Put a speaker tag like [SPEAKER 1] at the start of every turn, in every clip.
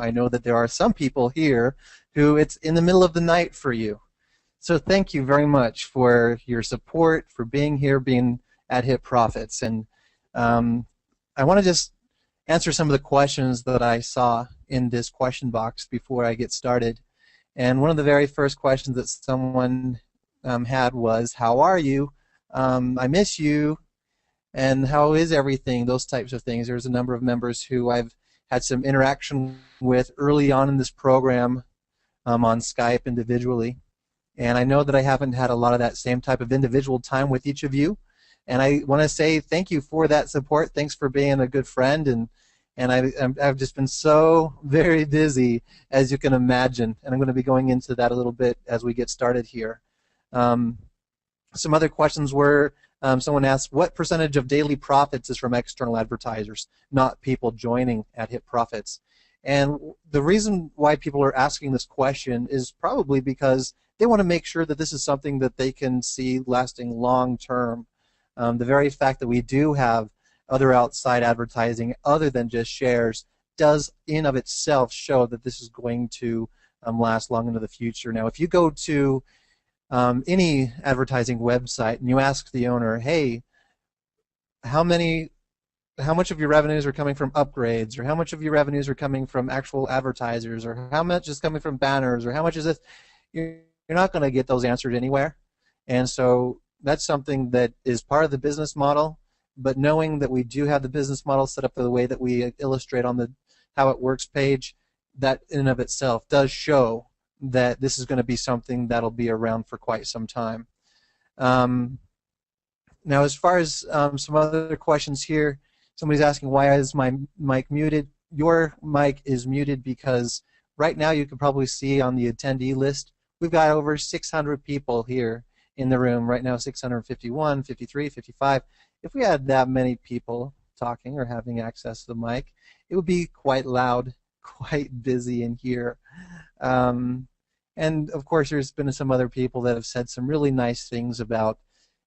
[SPEAKER 1] I know that there are some people here who it's in the middle of the night for you. So thank you very much for your support, for being here, being AdHitProfits. And I want to just answer some of the questions that I saw in this question box before I get started. And one of the very first questions that someone had was, how are you? I miss you. And how is everything? Those types of things. There's a number of members who I've had some interaction with early on in this program on Skype individually. And I know that I haven't had a lot of that same type of individual time with each of you. And I want to say thank you for that support. Thanks for being a good friend. And I've just been so very busy, as you can imagine. And I'm going to be going into that a little bit as we get started here. Some other questions were, someone asked, what percentage of daily profits is from external advertisers, not people joining AdHitProfits? And the reason why people are asking this question is probably because they want to make sure that this is something that they can see lasting long term. The very fact that we do have other outside advertising other than just shares does in of itself show that this is going to last long into the future. Now, if you go to any advertising website and you ask the owner, hey, how much of your revenues are coming from upgrades, or how much of your revenues are coming from actual advertisers, or how much is coming from banners, or how much is this, you're not going to get those answered anywhere. And so that's something that is part of the business model, but knowing that we do have the business model set up the way that we illustrate on the how it works page, that in and of itself does show that this is going to be something that'll be around for quite some time. Now, as far as some other questions here, somebody's asking, why is my mic muted? Your mic is muted because right now you can probably see on the attendee list, we've got over 600 people here in the room right now, 651, 53, 55. If we had that many people talking or having access to the mic, it would be quite loud, quite busy in here. And of course, there's been some other people that have said some really nice things about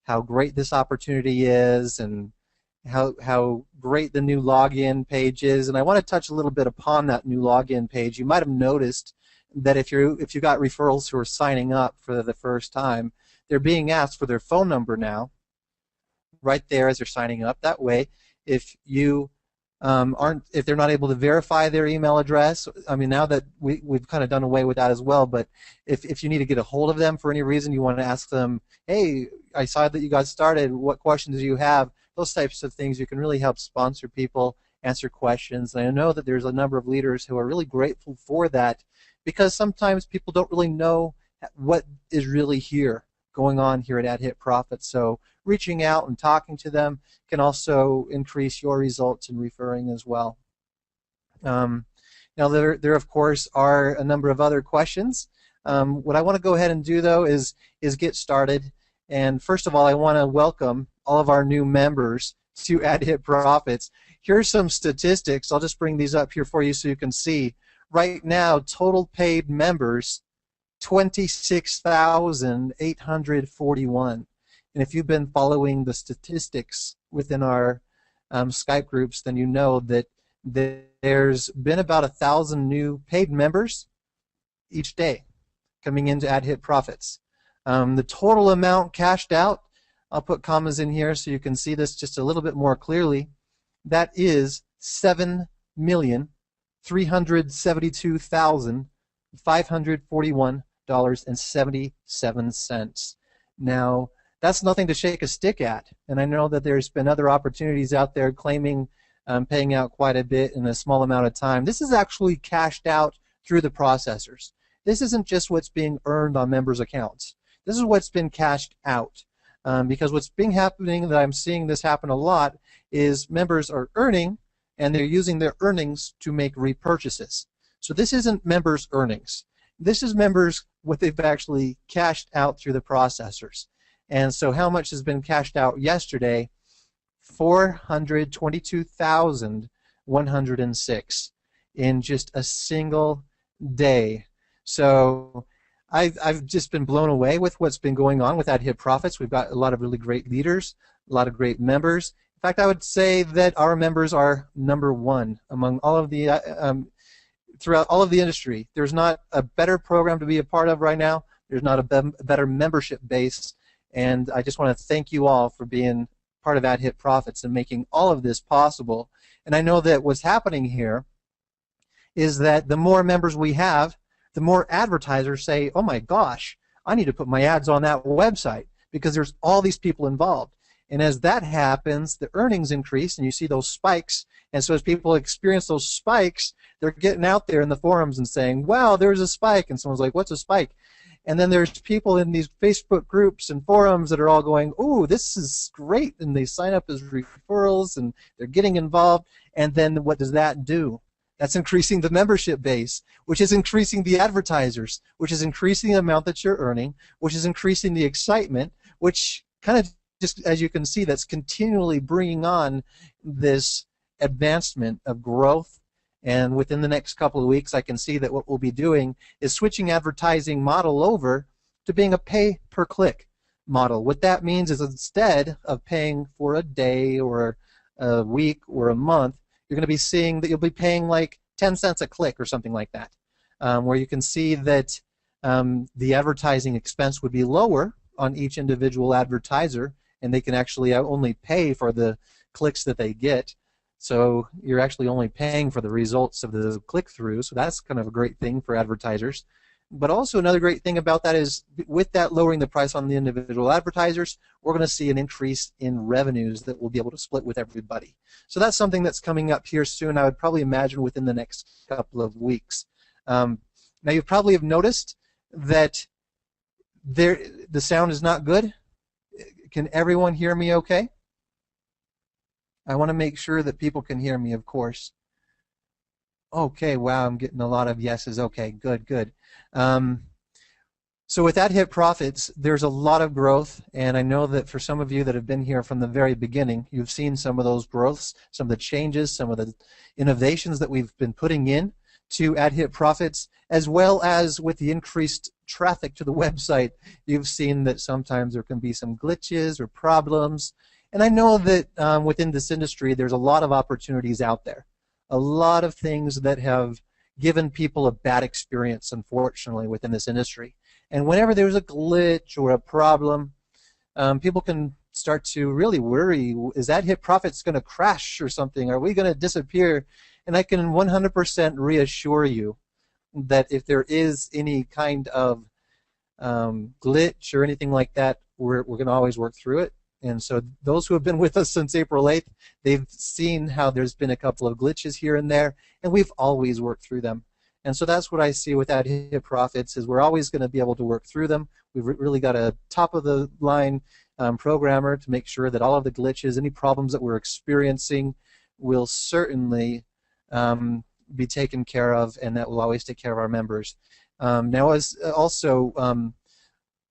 [SPEAKER 1] how great this opportunity is and how great the new login page is. And I want to touch a little bit upon that new login page. You might have noticed that if you got referrals who are signing up for the first time, they're being asked for their phone number now, right there as they're signing up. That way, if you if they're not able to verify their email address, I mean, now that we've kind of done away with that as well, but if you need to get a hold of them for any reason, you want to ask them, hey, I saw that you got started, what questions do you have? Those types of things, you can really help sponsor people, answer questions. And I know that there's a number of leaders who are really grateful for that, because sometimes people don't really know what is really here going on here at AdHitProfits. So reaching out and talking to them can also increase your results in referring as well. Now there of course are a number of other questions. What I want to go ahead and do though is get started. And first of all, I want to welcome all of our new members to AdHitProfits. Here's some statistics. I'll just bring these up here for you so you can see. Right now, total paid members, 26,841. And if you've been following the statistics within our Skype groups, then you know that there's been about 1,000 new paid members each day coming into AdHitProfits. The total amount cashed out, I'll put commas in here so you can see this just a little bit more clearly. That is $7,372,541.77. Now, that's nothing to shake a stick at, and I know that there's been other opportunities out there claiming paying out quite a bit in a small amount of time. This is actually cashed out through the processors. This isn't just what's being earned on members' accounts. This is what's been cashed out. Because what's been happening, that I'm seeing this happen a lot, is members are earning and they're using their earnings to make repurchases. So this isn't members' earnings. This is members what they've actually cashed out through the processors. And so how much has been cashed out yesterday? 422,106 in just a single day. So I've just been blown away with what's been going on with AdHitProfits. We've got a lot of really great leaders, a lot of great members. In fact, I would say that our members are #1 among all of the throughout all of the industry. There's not a better program to be a part of right now. There's not a better membership base, and I just want to thank you all for being part of AdHitProfits and making all of this possible. And I know that what's happening here is that the more members we have, the more advertisers say, oh my gosh, I need to put my ads on that website because there's all these people involved. And as that happens, the earnings increase and you see those spikes. And so as people experience those spikes, they're getting out there in the forums and saying, wow, there's a spike. And someone's like, what's a spike? And then there's people in these Facebook groups and forums that are all going, ooh, this is great. And they sign up as referrals and they're getting involved. And then what does that do? That's increasing the membership base, which is increasing the advertisers, which is increasing the amount that you're earning, which is increasing the excitement, which kind of just, as you can see, that's continually bringing on this advancement of growth. And within the next couple of weeks, I can see that what we'll be doing is switching advertising model over to being a pay-per-click model. What that means is instead of paying for a day or a week or a month, you're going to be seeing that you'll be paying like 10 cents a click or something like that, where you can see that the advertising expense would be lower on each individual advertiser, and they can actually only pay for the clicks that they get. So you're actually only paying for the results of the click-through, so that's kind of a great thing for advertisers. But also another great thing about that is with that lowering the price on the individual advertisers, we're going to see an increase in revenues that we'll be able to split with everybody. So that's something that's coming up here soon, I would probably imagine within the next couple of weeks. Now you probably have noticed that the sound is not good. Can everyone hear me okay? I want to make sure that people can hear me, of course. Okay, wow, I'm getting a lot of yeses. Okay, good, good. So with AdHitProfits, there's a lot of growth, and I know that for some of you that have been here from the very beginning, you've seen some of those growths, some of the changes, some of the innovations that we've been putting in to AdHitProfits, as well as with the increased traffic to the website. You've seen that sometimes there can be some glitches or problems, and I know that within this industry there's a lot of opportunities out there, a lot of things that have given people a bad experience, unfortunately, within this industry. And whenever there's a glitch or a problem, people can start to really worry, is AdHitProfits going to crash or something? Are we going to disappear? And I can 100% reassure you that if there is any kind of glitch or anything like that, we're going to always work through it. And so those who have been with us since April 8th, they've seen how there's been a couple of glitches here and there, and we've always worked through them. And so that's what I see with AdHitProfits, is we're always going to be able to work through them. We've really got a top-of-the-line programmer to make sure that all of the glitches, any problems that we're experiencing, will certainly be taken care of, and that will always take care of our members. Now, as also,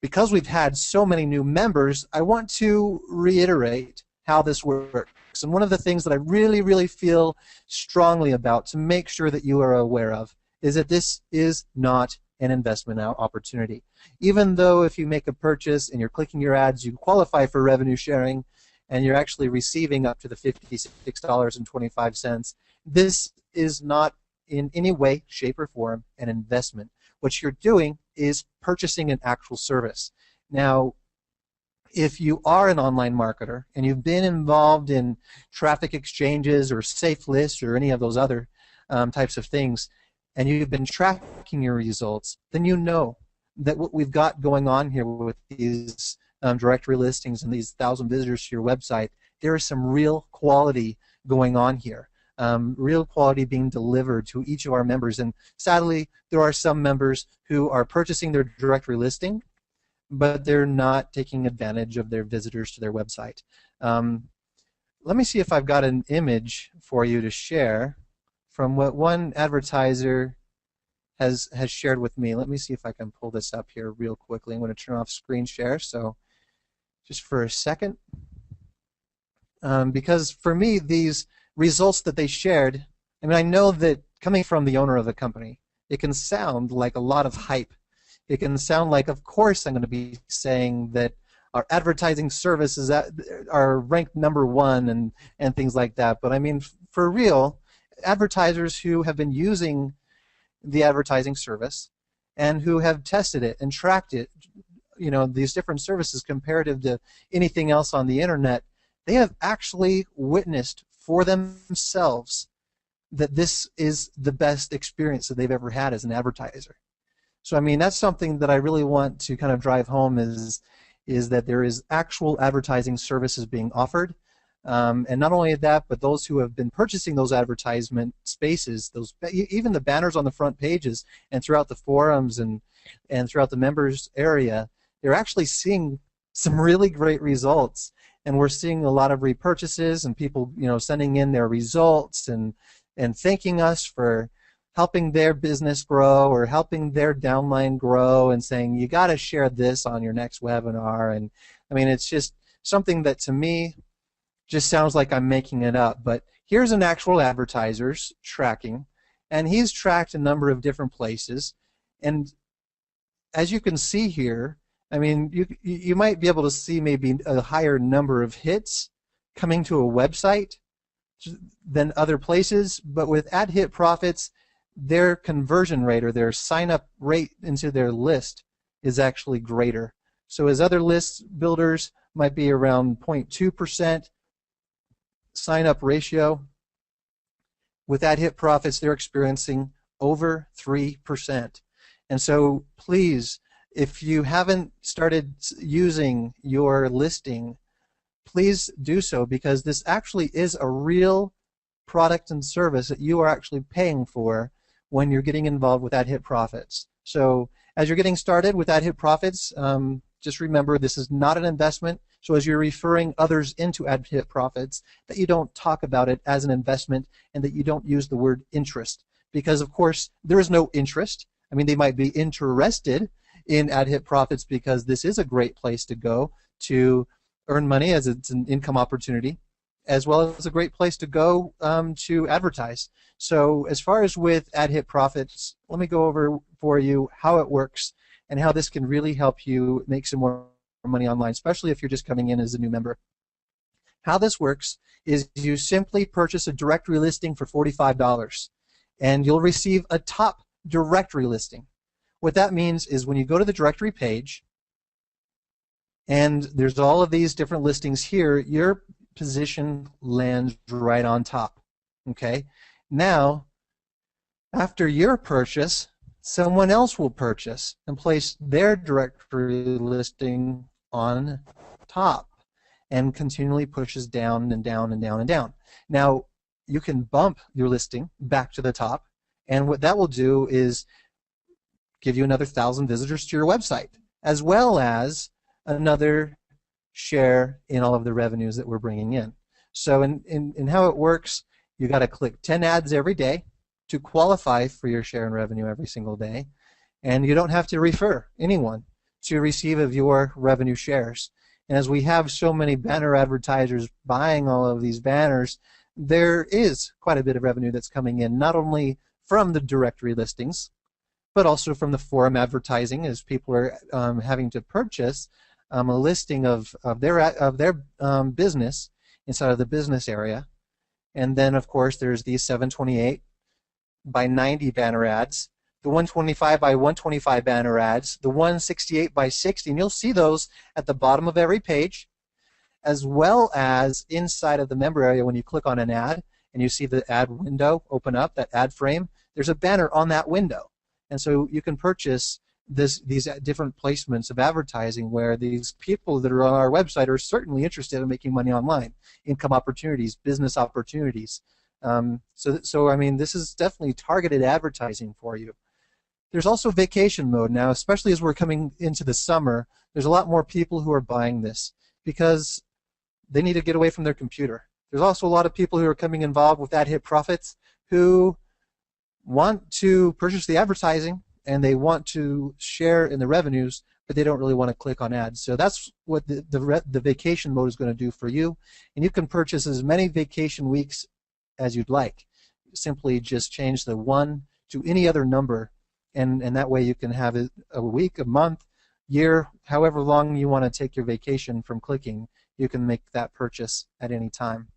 [SPEAKER 1] because we've had so many new members, I want to reiterate how this works. And one of the things that I really, really feel strongly about to make sure that you are aware of is that this is not an investment opportunity. Even though if you make a purchase and you're clicking your ads, you qualify for revenue sharing, and you're actually receiving up to the $56.25, this is not in any way, shape, or form an investment. What you're doing is purchasing an actual service. Now, if you are an online marketer and you've been involved in traffic exchanges or safe lists or any of those other types of things, and you've been tracking your results, then you know that what we've got going on here with these directory listings and these 1,000 visitors to your website, there is some real quality going on here. Real quality being delivered to each of our members. And sadly, there are some members who are purchasing their directory listing, but they're not taking advantage of their visitors to their website. Let me see if I've got an image for you to share from what one advertiser has shared with me. Let me see if I can pull this up here real quickly. I'm going to turn off screen share, so just for a second. Because for me, these results that they shared, I mean, I know that coming from the owner of the company, it can sound like a lot of hype. It can sound like, of course, I'm going to be saying that our advertising services are ranked #1 and things like that. But I mean, for real, advertisers who have been using the advertising service and who have tested it and tracked it, you know, these different services comparative to anything else on the internet, they have actually witnessed for themselves that this is the best experience that they've ever had as an advertiser. So I mean, that's something that I really want to kind of drive home is that there is actual advertising services being offered. And not only that, but those who have been purchasing those advertisement spaces, those even the banners on the front pages and throughout the forums and throughout the members area, they're actually seeing some really great results. And we're seeing a lot of repurchases and people, you know, sending in their results and thanking us for helping their business grow or helping their downline grow and saying, you got to share this on your next webinar. And I mean, it's just something that to me just sounds like I'm making it up. But here's an actual advertiser's tracking, and he's tracked a number of different places. And as you can see here, I mean, you might be able to see maybe a higher number of hits coming to a website than other places, but with AdHitProfits, their conversion rate or their sign-up rate into their list is actually greater. So as other list builders might be around 0.2% sign-up ratio, with AdHitProfits they're experiencing over 3%. And so please, if you haven't started using your listing, please do so, because this actually is a real product and service that you are actually paying for when you're getting involved with AdHitProfits. So as you're getting started with AdHitProfits, just remember this is not an investment. So as you're referring others into AdHitProfits, that you don't talk about it as an investment and that you don't use the word interest. Because of course there is no interest. I mean, they might be interested in AdHitProfits because this is a great place to go to earn money as it's an income opportunity, as well as a great place to go to advertise. So as far as with AdHitProfits, let me go over for you how it works and how this can really help you make some more money online, especially if you're just coming in as a new member. How this works is you simply purchase a directory listing for $45 and you'll receive a top directory listing. What that means is when you go to the directory page and there's all of these different listings here, your position lands right on top. Okay? Now, after your purchase, someone else will purchase and place their directory listing on top and continually pushes down and down and down and down. Now, you can bump your listing back to the top, and what that will do is give you another 1,000 visitors to your website, as well as another share in all of the revenues that we're bringing in. So in how it works, you got to click 10 ads every day to qualify for your share in revenue every single day, and you don't have to refer anyone to receive of your revenue shares. And as we have so many banner advertisers buying all of these banners, there is quite a bit of revenue that's coming in, not only from the directory listings, but also from the forum advertising, as people are having to purchase a listing of their business inside of the business area. And then, of course, there's these 728 by 90 banner ads, the 125 by 125 banner ads, the 168 by 60, and you'll see those at the bottom of every page, as well as inside of the member area. When you click on an ad and you see the ad window open up, that ad frame, there's a banner on that window. And so you can purchase these different placements of advertising where these people that are on our website are certainly interested in making money online, income opportunities, business opportunities. So I mean, this is definitely targeted advertising for you. There's also vacation mode now, especially as we're coming into the summer. There's a lot more people who are buying this because they need to get away from their computer. There's also a lot of people who are coming involved with AdHitProfits who want to purchase the advertising and they want to share in the revenues, but they don't really want to click on ads. So that's what the vacation mode is going to do for you. And you can purchase as many vacation weeks as you'd like. Simply just change the 1 to any other number, and that way you can have it a week, a month, year, however long you want to take your vacation from clicking, you can make that purchase at any time.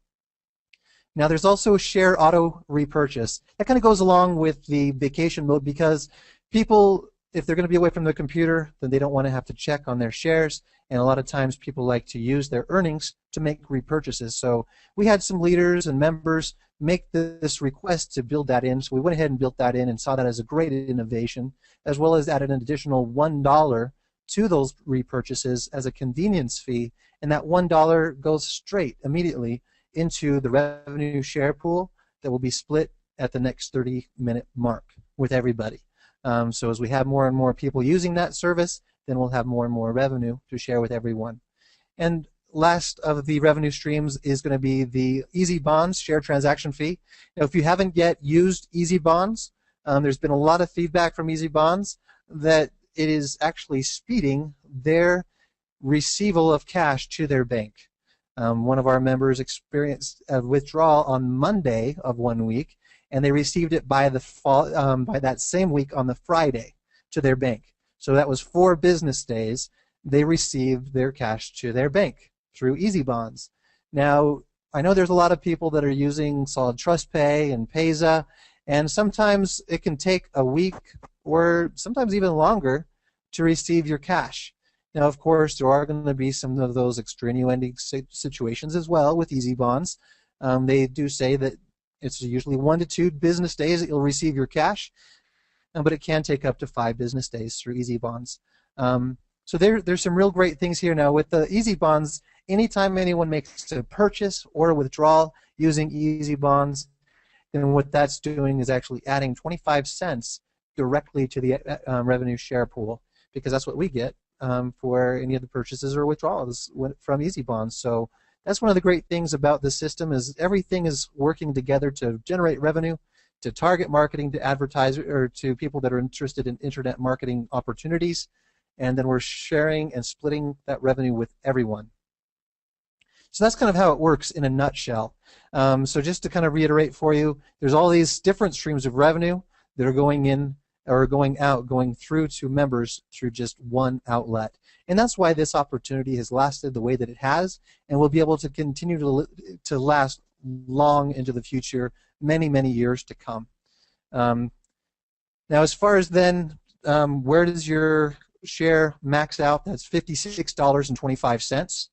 [SPEAKER 1] Now there's also share auto repurchase. That kind of goes along with the vacation mode because people, if they're going to be away from their computer, then they don't want to have to check on their shares. And a lot of times people like to use their earnings to make repurchases. So we had some leaders and members make this request to build that in. So we went ahead and built that in and saw that as a great innovation, as well as added an additional $1 to those repurchases as a convenience fee. And that $1 goes straight immediately into the revenue share pool that will be split at the next 30-minute mark with everybody. So as we have more and more people using that service, then we'll have more and more revenue to share with everyone. And last of the revenue streams is going to be the Easy Bonds share transaction fee. Now, if you haven't yet used Easy Bonds, there's been a lot of feedback from Easy Bonds that it is actually speeding their receival of cash to their bank. One of our members experienced a withdrawal on Monday of 1 week, and they received it by that same week on the Friday to their bank. So that was 4 business days. They received their cash to their bank through Easy Bonds. Now, I know there's a lot of people that are using Solid Trust Pay and Payza, and sometimes it can take a week or sometimes even longer to receive your cash. Now, of course, there are going to be some of those extenuating situations as well with Easy Bonds. They do say that it's usually 1 to 2 business days that you'll receive your cash, but it can take up to 5 business days through Easy Bonds. So there's some real great things here now. With the Easy Bonds, anytime anyone makes a purchase or a withdrawal using Easy Bonds, then what that's doing is actually adding 25 cents directly to the revenue share pool, because that's what we get for any of the purchases or withdrawals from Easy Bonds. So that's one of the great things about this system, is everything is working together to generate revenue, to target marketing to advertisers or to people that are interested in internet marketing opportunities, and then we're sharing and splitting that revenue with everyone. So that's kind of how it works in a nutshell. So just to kind of reiterate for you, there's all these different streams of revenue that are going in or going out, going through to members through just one outlet. And that's why this opportunity has lasted the way that it has, and will be able to continue to last long into the future, many, many years to come. Now, as far as then, where does your share max out? That's $56.25.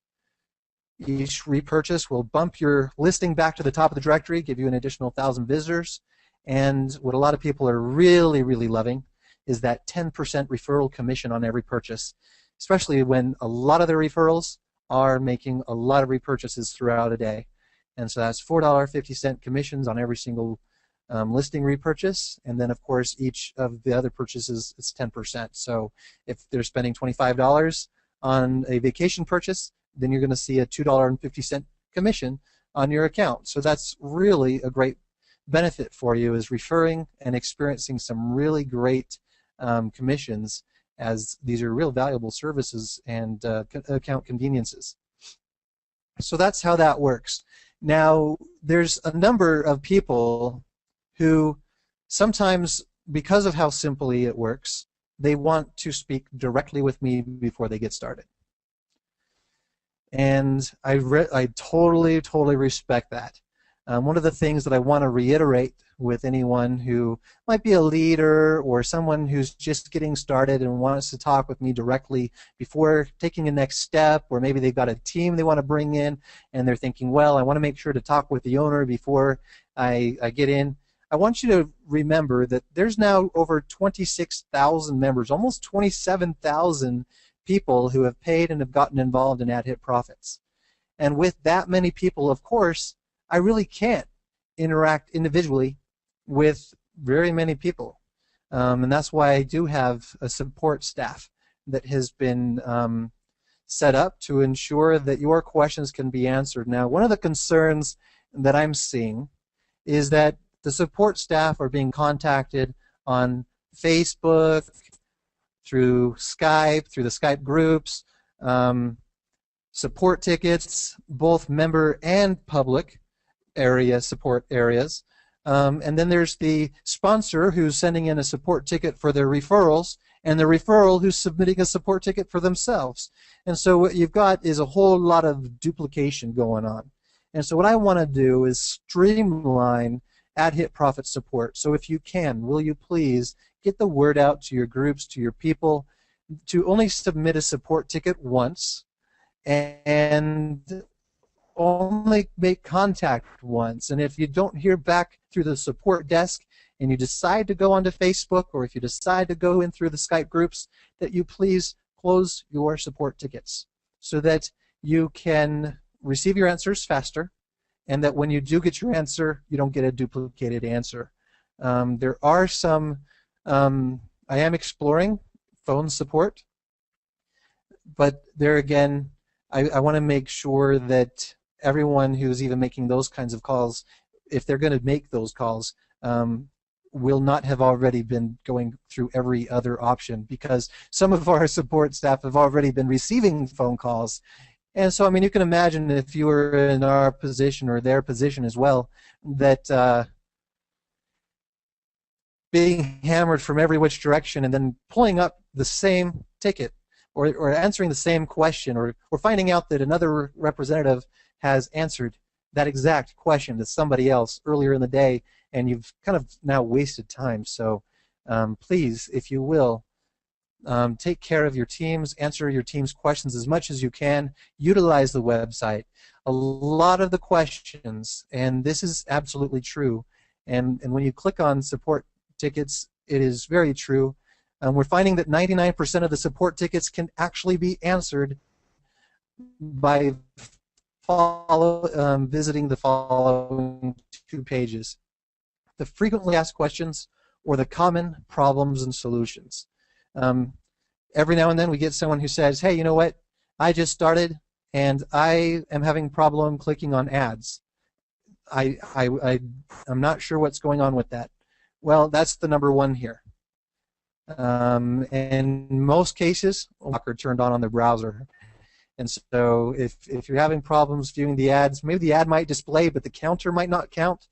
[SPEAKER 1] Each repurchase will bump your listing back to the top of the directory, give you an additional 1,000 visitors. And what a lot of people are really, really loving is that 10% referral commission on every purchase, especially when a lot of the referrals are making a lot of repurchases throughout a day. And so that's $4.50 commissions on every single listing repurchase, and then of course each of the other purchases is 10%. So if they're spending $25 on a vacation purchase, then you're going to see a $2.50 commission on your account. So that's really a great benefit for you, is referring and experiencing some really great commissions, as these are real valuable services and account conveniences. So that's how that works. Now, there's a number of people who sometimes, because of how simply it works, they want to speak directly with me before they get started. And I totally, totally respect that. One of the things that I want to reiterate with anyone who might be a leader or someone who's just getting started and wants to talk with me directly before taking a next step, or maybe they've got a team they want to bring in and they're thinking, well, I want to make sure to talk with the owner before I get in. I want you to remember that there's now over 26,000 members, almost 27,000 people who have paid and have gotten involved in AdHitProfits. And with that many people, of course, I really can't interact individually with very many people. And that's why I do have a support staff that has been set up to ensure that your questions can be answered. Now, one of the concerns that I'm seeing is that the support staff are being contacted on Facebook, through Skype, through the Skype groups, support tickets, both member and public area support areas. And then there's the sponsor who's sending in a support ticket for their referrals, and the referral who's submitting a support ticket for themselves. And so what you've got is a whole lot of duplication going on. And so what I want to do is streamline AdHitProfits support. So if you can, will you please get the word out to your groups, to your people, to only submit a support ticket once and only make contact once. And if you don't hear back through the support desk and you decide to go onto Facebook, or if you decide to go in through the Skype groups, that you please close your support tickets so that you can receive your answers faster, and that when you do get your answer, you don't get a duplicated answer. There are some, I am exploring phone support, but there again, I want to make sure that everyone who's even making those kinds of calls, if they're going to make those calls, will not have already been going through every other option, because some of our support staff have already been receiving phone calls. And so, I mean, you can imagine if you were in our position or their position as well, that being hammered from every which direction and then pulling up the same ticket, or answering the same question, or finding out that another representative has answered that exact question to somebody else earlier in the day, and you've kind of now wasted time. So please, if you will, take care of your teams, answer your team's questions as much as you can, utilize the website. A lot of the questions, and this is absolutely true, and when you click on support tickets, it is very true. We're finding that 99% of the support tickets can actually be answered by visiting the following 2 pages: the frequently asked questions or the common problems and solutions. Every now and then we get someone who says, hey, you know what, I just started and I am having a problem clicking on ads. I'm not sure what's going on with that. Well, that's the number one here. And in most cases, blocker turned on the browser. And so if you're having problems viewing the ads, maybe the ad might display but the counter might not count,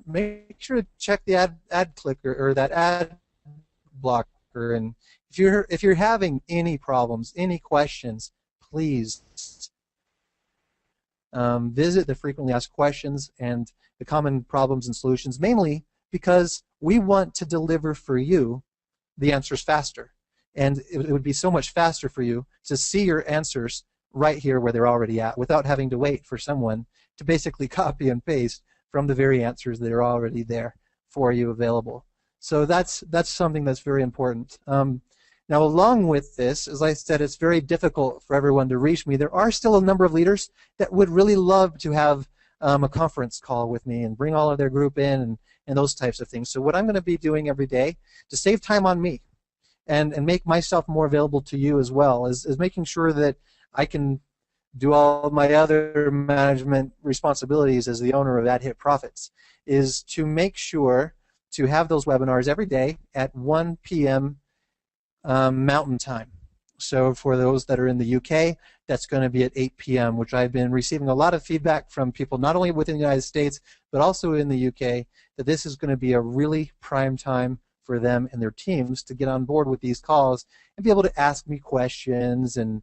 [SPEAKER 1] make sure to check the ad clicker or that ad blocker. And if you're having any problems, any questions, please visit the frequently asked questions and the common problems and solutions, mainly because we want to deliver for you the answers faster. And it would be so much faster for you to see your answers right here where they're already at, without having to wait for someone to basically copy and paste from the very answers that are already there for you available. So that's something that's very important. Now, along with this, as I said, it's very difficult for everyone to reach me. There are still a number of leaders that would really love to have a conference call with me and bring all of their group in and those types of things. So what I'm going to be doing every day to save time on me and make myself more available to you as well is making sure that I can do all of my other management responsibilities as the owner of AdHitProfits, is to make sure to have those webinars every day at 1 p.m. Mountain Time. So for those that are in the UK, that's going to be at 8 p.m., which I've been receiving a lot of feedback from people not only within the United States, but also in the UK, that this is going to be a really prime time for them and their teams to get on board with these calls and be able to ask me questions and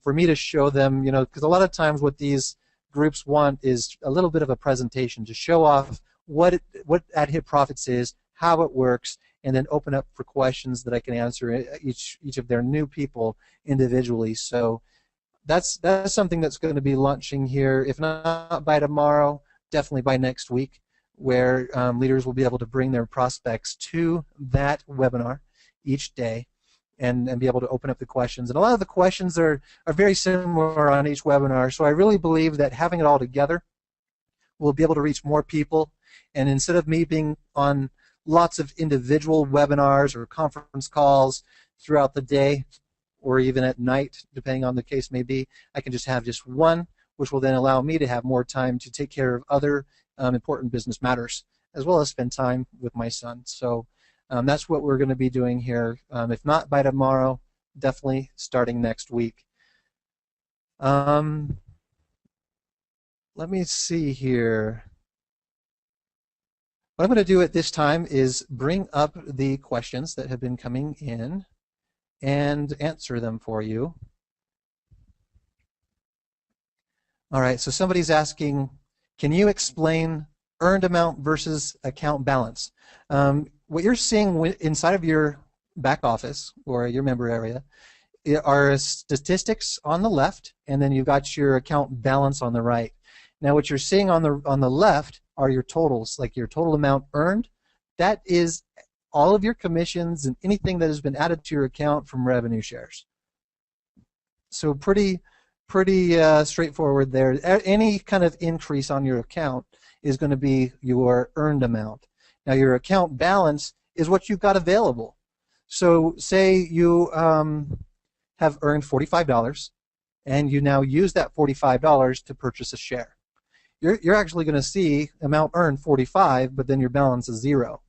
[SPEAKER 1] for me to show them, you know, because a lot of times what these groups want is a little bit of a presentation to show off what AdHitProfits is, how it works, and then open up for questions that I can answer each of their new people individually. So that's something that's going to be launching here, if not by tomorrow, definitely by next week, where leaders will be able to bring their prospects to that webinar each day and be able to open up the questions. And a lot of the questions are very similar on each webinar, so I really believe that having it all together will be able to reach more people. And instead of me being on lots of individual webinars or conference calls throughout the day or even at night, depending on the case may be, I can just have just one, which will then allow me to have more time to take care of other important business matters, as well as spend time with my son. So that's what we're going to be doing here. If not by tomorrow, definitely starting next week. Let me see here. What I'm going to do at this time is bring up the questions that have been coming in and answer them for you. All right, so somebody's asking, can you explain earned amount versus account balance? What you're seeing inside of your back office or your member area are statistics on the left, and then you've got your account balance on the right. Now, what you're seeing on the left are your totals, like your total amount earned. That is all of your commissions and anything that has been added to your account from revenue shares. So pretty straightforward there. Any kind of increase on your account is going to be your earned amount. Now, your account balance is what you've got available. So say you have earned $45 and you now use that $45 to purchase a share. You're actually going to see amount earned 45, but then your balance is 0.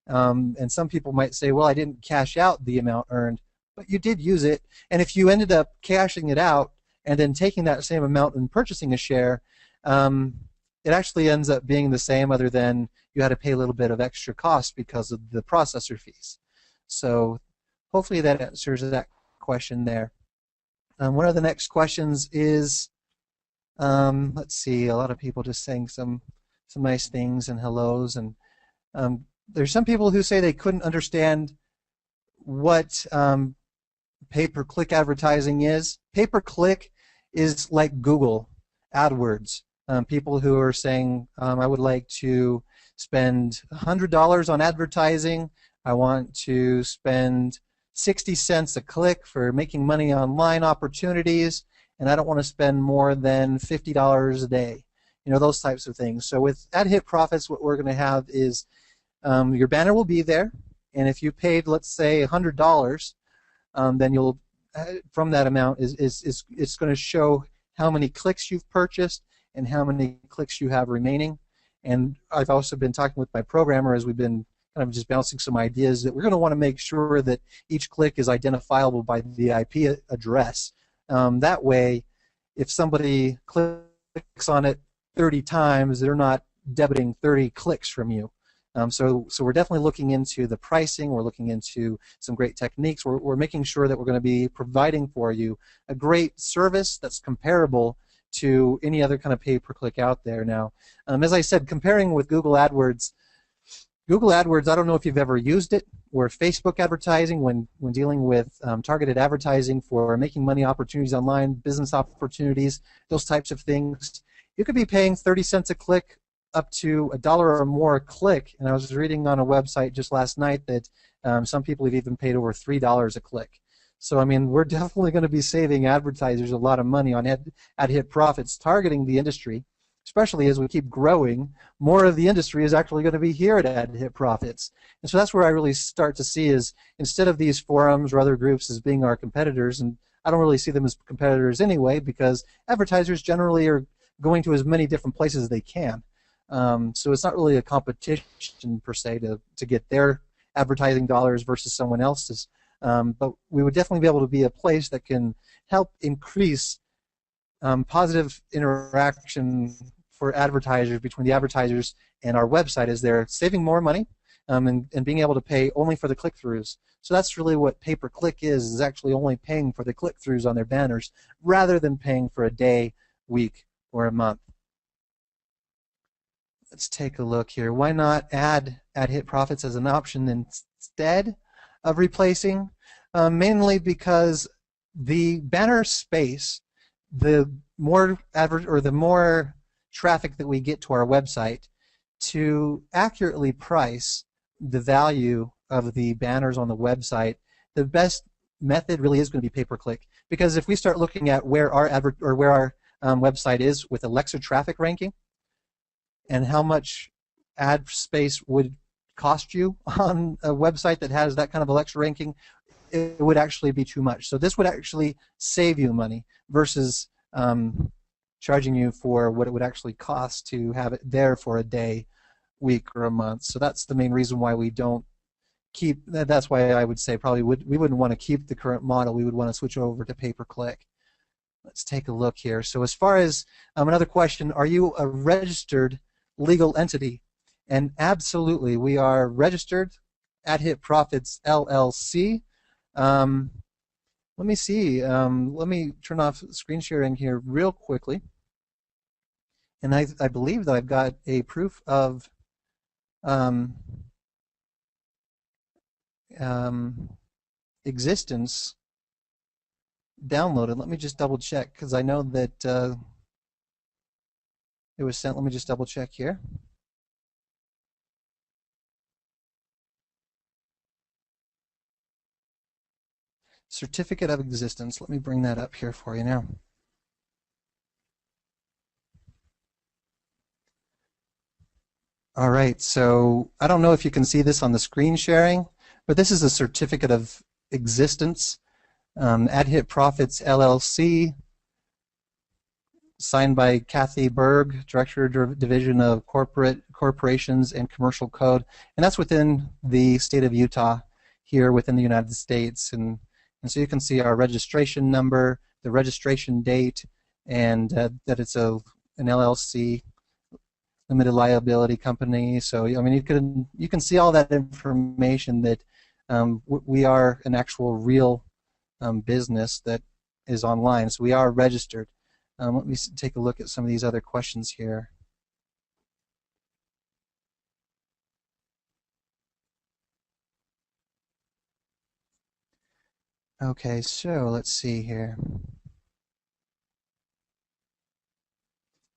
[SPEAKER 1] And some people might say, well, I didn't cash out the amount earned, but you did use it. And if you ended up cashing it out and then taking that same amount and purchasing a share, it actually ends up being the same, other than you had to pay a little bit of extra cost because of the processor fees. So hopefully that answers that question there. One of the next questions is, let's see, a lot of people just saying some nice things and hellos, and there's some people who say they couldn't understand what pay-per-click advertising is. Pay-per-click is like Google AdWords. People who are saying, I would like to spend $100 on advertising, I want to spend 60 cents a click for making money online opportunities, and I don't want to spend more than $50 a day. You know, those types of things. So with AdHitProfits, what we're going to have is your banner will be there, and if you paid, let's say, $100, then you'll, from that amount, it's going to show how many clicks you've purchased and how many clicks you have remaining. And I've also been talking with my programmer as we've been kind of just bouncing some ideas that we're going to want to make sure that each click is identifiable by the IP address. That way, if somebody clicks on it 30 times, they're not debiting 30 clicks from you. So we're definitely looking into the pricing. We're looking into some great techniques. We're making sure that we're going to be providing for you a great service that's comparable to any other kind of pay-per-click out there. Now, as I said, comparing with Google AdWords, I don't know if you've ever used it, or Facebook advertising when dealing with targeted advertising for making money opportunities online, business opportunities, those types of things. You could be paying 30 cents a click up to $1 or more a click, and I was reading on a website just last night that some people have even paid over $3 a click. So I mean, we're definitely going to be saving advertisers a lot of money on AdHitProfits targeting the industry, especially as we keep growing. More of the industry is actually going to be here at AdHitProfits, and so that's where I really start to see is, instead of these forums or other groups as being our competitors, and I don't really see them as competitors anyway, because advertisers generally are going to as many different places as they can. So it's not really a competition per se to get their advertising dollars versus someone else's. But we would definitely be able to be a place that can help increase positive interaction for advertisers, between the advertisers and our website, as they're saving more money and being able to pay only for the click-throughs. So that's really what pay-per-click is actually only paying for the click-throughs on their banners rather than paying for a day, week, or a month. Let's take a look here. Why not add AdHitProfits as an option instead of replacing? Mainly because the banner space, the more traffic that we get to our website, to accurately price the value of the banners on the website, the best method really is going to be pay-per-click. Because if we start looking at where our website is with Alexa traffic ranking, and how much ad space would cost you on a website that has that kind of Alexa ranking, it would actually be too much. So this would actually save you money versus charging you for what it would actually cost to have it there for a day, week, or a month. So that's the main reason why we don't keep. That's why I would say probably we wouldn't want to keep the current model. We would want to switch over to pay-per-click. Let's take a look here. So as far as another question, are you a registered legal entity? And absolutely, we are registered, AdHitProfits LLC. Let me see. Let me turn off screen sharing here real quickly. And I believe that I've got a proof of um, existence downloaded. Let me just double check because I know that it was sent. Let me just double check here. Certificate of existence. Let me bring that up here for you now. All right, so I don't know if you can see this on the screen sharing, but this is a certificate of existence. AdHitProfits LLC, signed by Kathy Berg, Director of Division of Corporations and Commercial Code, and that's within the state of Utah here within the United States. And so you can see our registration number, the registration date, and that it's an LLC, limited liability company. So I mean, you can see all that information that we are an actual real business that is online. So we are registered. Let me take a look at some of these other questions here. Okay, so let's see here.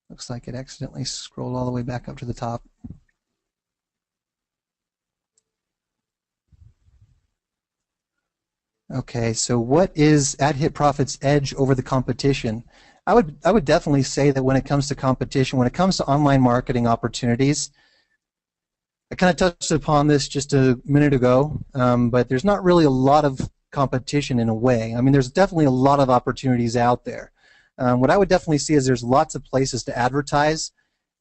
[SPEAKER 1] Looks like it accidentally scrolled all the way back up to the top. Okay, so what is AdHitProfits' edge over the competition? I would definitely say that when it comes to competition, when it comes to online marketing opportunities, I kind of touched upon this just a minute ago, but there's not really a lot of competition in a way. I mean, there's definitely a lot of opportunities out there. What I would definitely see is there's lots of places to advertise,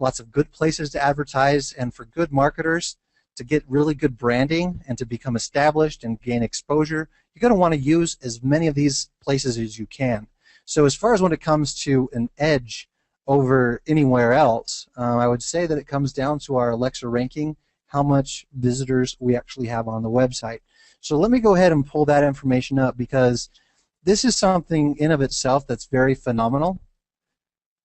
[SPEAKER 1] lots of good places to advertise, and for good marketers to get really good branding and to become established and gain exposure, you're going to want to use as many of these places as you can. So as far as when it comes to an edge over anywhere else, I would say that it comes down to our Alexa ranking, how much visitors we actually have on the website. So let me go ahead and pull that information up because this is something in of itself that's very phenomenal.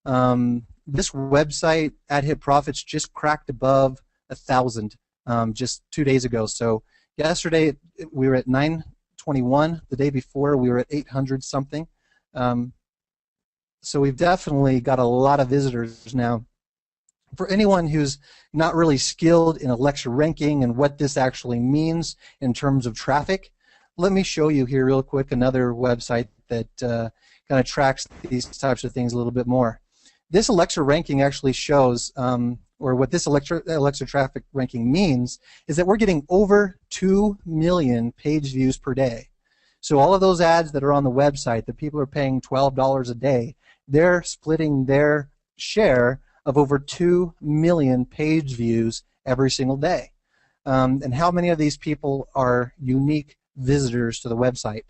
[SPEAKER 1] This website, AdHitProfits, just cracked above 1,000 just 2 days ago. So yesterday we were at 921. The day before we were at 800 something. So we've definitely got a lot of visitors now. For anyone who's not really skilled in Alexa ranking and what this actually means in terms of traffic, let me show you here real quick another website that kind of tracks these types of things a little bit more. This Alexa ranking actually shows, or what this Alexa traffic ranking means, is that we're getting over 2 million page views per day. So all of those ads that are on the website that people are paying $12 a day, they're splitting their share of over 2 million page views every single day. And how many of these people are unique visitors to the website?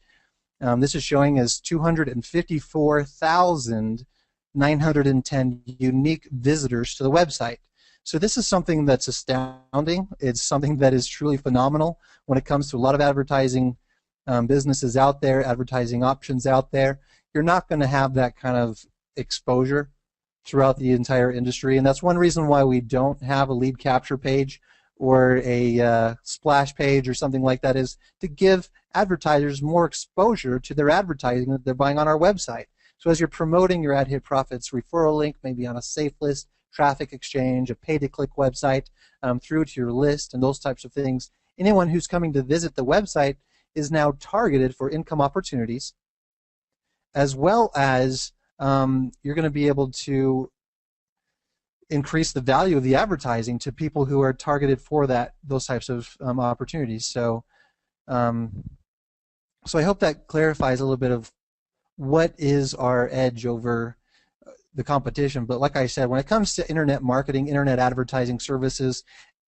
[SPEAKER 1] This is showing as 254,910 unique visitors to the website. So this is something that's astounding. It's something that is truly phenomenal when it comes to a lot of advertising businesses out there, advertising options out there. You're not going to have that kind of exposure throughout the entire industry, and that's one reason why we don't have a lead capture page or a splash page or something like that, is to give advertisers more exposure to their advertising that they're buying on our website. So as you're promoting your AdHitProfits referral link, maybe on a safe list, traffic exchange, a pay-to-click website, through to your list and those types of things, anyone who's coming to visit the website is now targeted for income opportunities, as well as you're going to be able to increase the value of the advertising to people who are targeted for those types of opportunities. So, so I hope that clarifies a little bit of what is our edge over the competition. But like I said, when it comes to internet marketing, internet advertising services,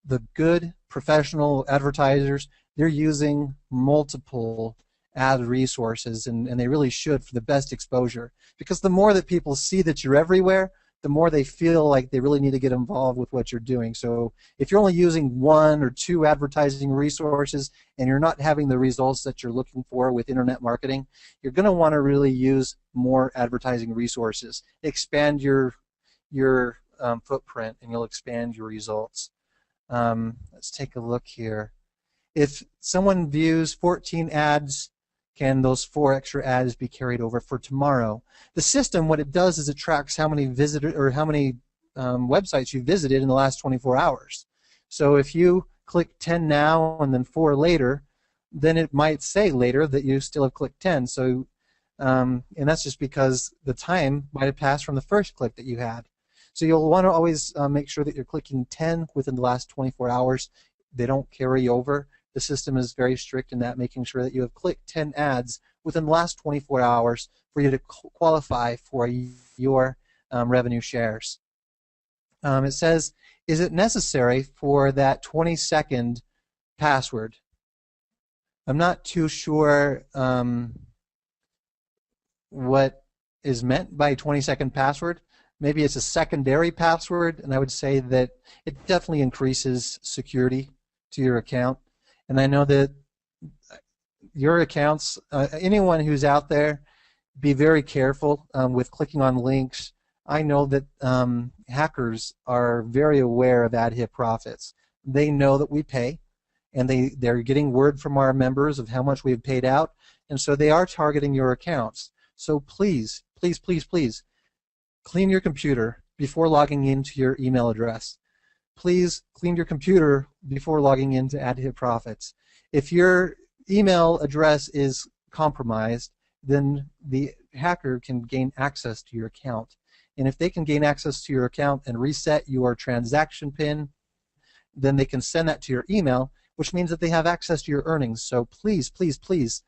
[SPEAKER 1] the good professional advertisers, they're using multiple ad resources, and they really should, for the best exposure. Because the more that people see that you're everywhere, the more they feel like they really need to get involved with what you're doing. So if you're only using 1 or 2 advertising resources and you're not having the results that you're looking for with internet marketing, you're going to want to really use more advertising resources. Expand your footprint, and you'll expand your results. Let's take a look here. If someone views 14 ads, can those 4 extra ads be carried over for tomorrow? The system, what it does is it tracks how many visitors or how many websites you visited in the last 24 hours. So if you click 10 now and then 4 later, then it might say later that you still have clicked 10. So, and that's just because the time might have passed from the first click that you had. So you'll want to always make sure that you're clicking 10 within the last 24 hours. They don't carry over. The system is very strict in that, making sure that you have clicked 10 ads within the last 24 hours for you to qualify for your revenue shares. It says, is it necessary for that 20-second password? I'm not too sure what is meant by 20-second password. Maybe it's a secondary password, and I would say that it definitely increases security to your account. And I know that your accounts, anyone who's out there, be very careful with clicking on links. I know that hackers are very aware of AdHitProfits. They know that we pay, and they're getting word from our members of how much we've paid out, and so they are targeting your accounts. So please, please, please, please, clean your computer before logging into your email address. Please clean your computer before logging into AdHitProfits. If your email address is compromised, then the hacker can gain access to your account. And if they can gain access to your account and reset your transaction PIN, then they can send that to your email, which means that they have access to your earnings. So please, please, please,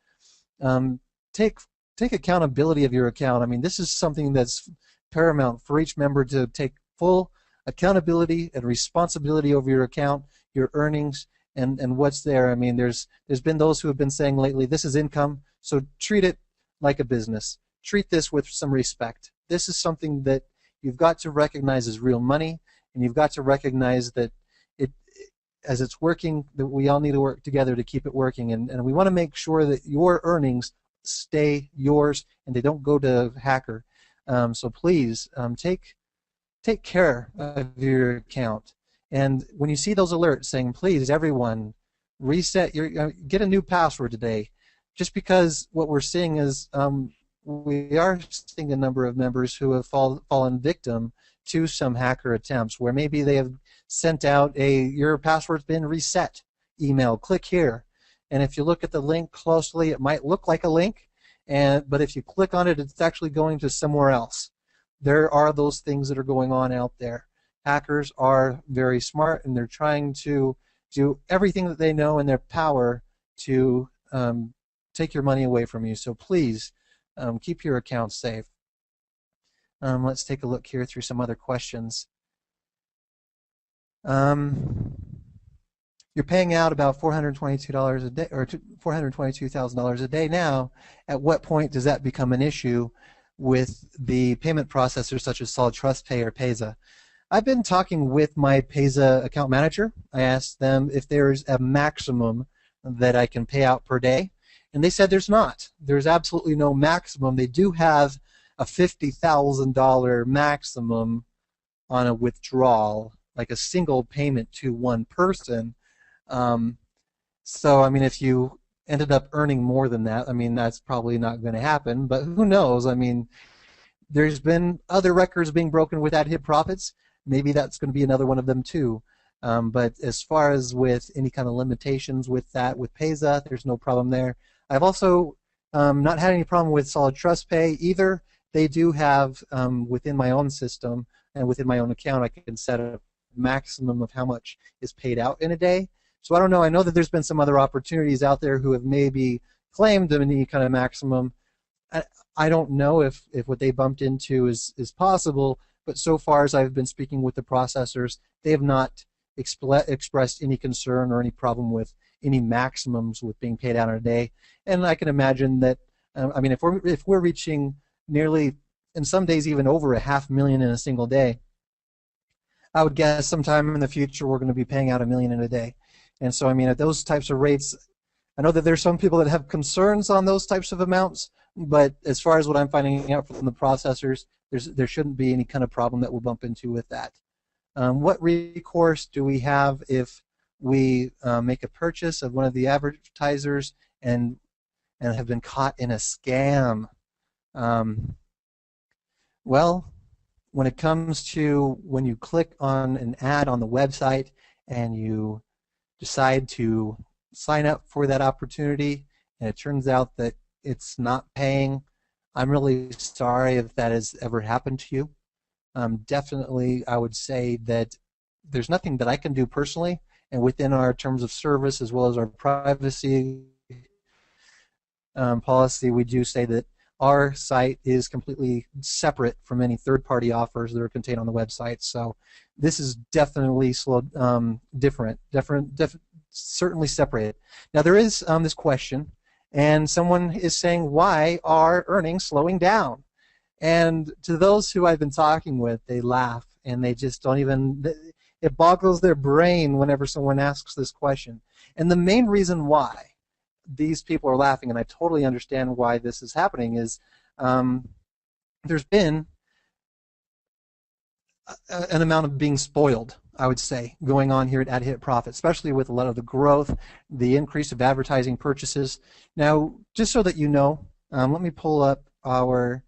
[SPEAKER 1] take accountability of your account. I mean, this is something that's paramount for each member to take full accountability and responsibility over your account, your earnings, and what's there. I mean, there's been those who have been saying lately, this is income, so treat it like a business. Treat this with some respect. This is something that you've got to recognize as real money, and you've got to recognize that as it's working, that we all need to work together to keep it working, and we want to make sure that your earnings stay yours and they don't go to a hacker. So please take care of your account. And when you see those alerts saying, please, everyone, reset your, get a new password today, just because what we're seeing is we are seeing a number of members who have fallen victim to some hacker attempts where maybe they have sent out your password's been reset email, click here. And if you look at the link closely, it might look like a link, but if you click on it, it's actually going to somewhere else. There are those things that are going on out there. Hackers are very smart, and they're trying to do everything that they know in their power to take your money away from you. So please keep your account safe. Let's take a look here through some other questions. You're paying out about $422 a day, or $422,000 a day now. At what point does that become an issue with the payment processors such as Solid Trust Pay or Payza? I've been talking with my Payza account manager. I asked them if there's a maximum that I can pay out per day, and they said there's not. There's absolutely no maximum. They do have a $50,000 maximum on a withdrawal, like a single payment to one person. So, I mean, if you ended up earning more than that, I mean, that's probably not going to happen, but who knows? I mean, there's been other records being broken with AdHitProfits. Maybe that's going to be another one of them too. But as far as with any kind of limitations with that, with Payza, there's no problem there. I've also not had any problem with Solid Trust Pay either. They do have, within my own system and within my own account, I can set a maximum of how much is paid out in a day. So I don't know. I know that there's been some other opportunities out there who have maybe claimed any kind of maximum. I don't know if what they bumped into is possible, but so far as I've been speaking with the processors, they have not expressed any concern or any problem with any maximums with being paid out in a day. And I can imagine that, I mean, if we're reaching nearly, in some days even over $500,000 in a single day, I would guess sometime in the future we're going to be paying out $1 million in a day. And so, I mean, at those types of rates, I know that there's some people that have concerns on those types of amounts, but as far as what I'm finding out from the processors, there shouldn't be any kind of problem that we'll bump into with that. What recourse do we have if we make a purchase of one of the advertisers and have been caught in a scam? Well, when it comes to when you click on an ad on the website and you decide to sign up for that opportunity and it turns out that it's not paying, I'm really sorry if that has ever happened to you. Definitely, I would say that there's nothing that I can do personally, and within our terms of service as well as our privacy policy, we do say that our site is completely separate from any third-party offers that are contained on the website. So this is definitely different, certainly separated. Now there is this question, and someone is saying, why are earnings slowing down? And to those who I've been talking with, they laugh and they just don't even, it boggles their brain whenever someone asks this question. And the main reason why these people are laughing, and I totally understand why this is happening, is there's been an amount of being spoiled, I would say, going on here at AdHitProfits, especially with a lot of the growth, the increase of advertising purchases. Now, just so that you know, let me pull up our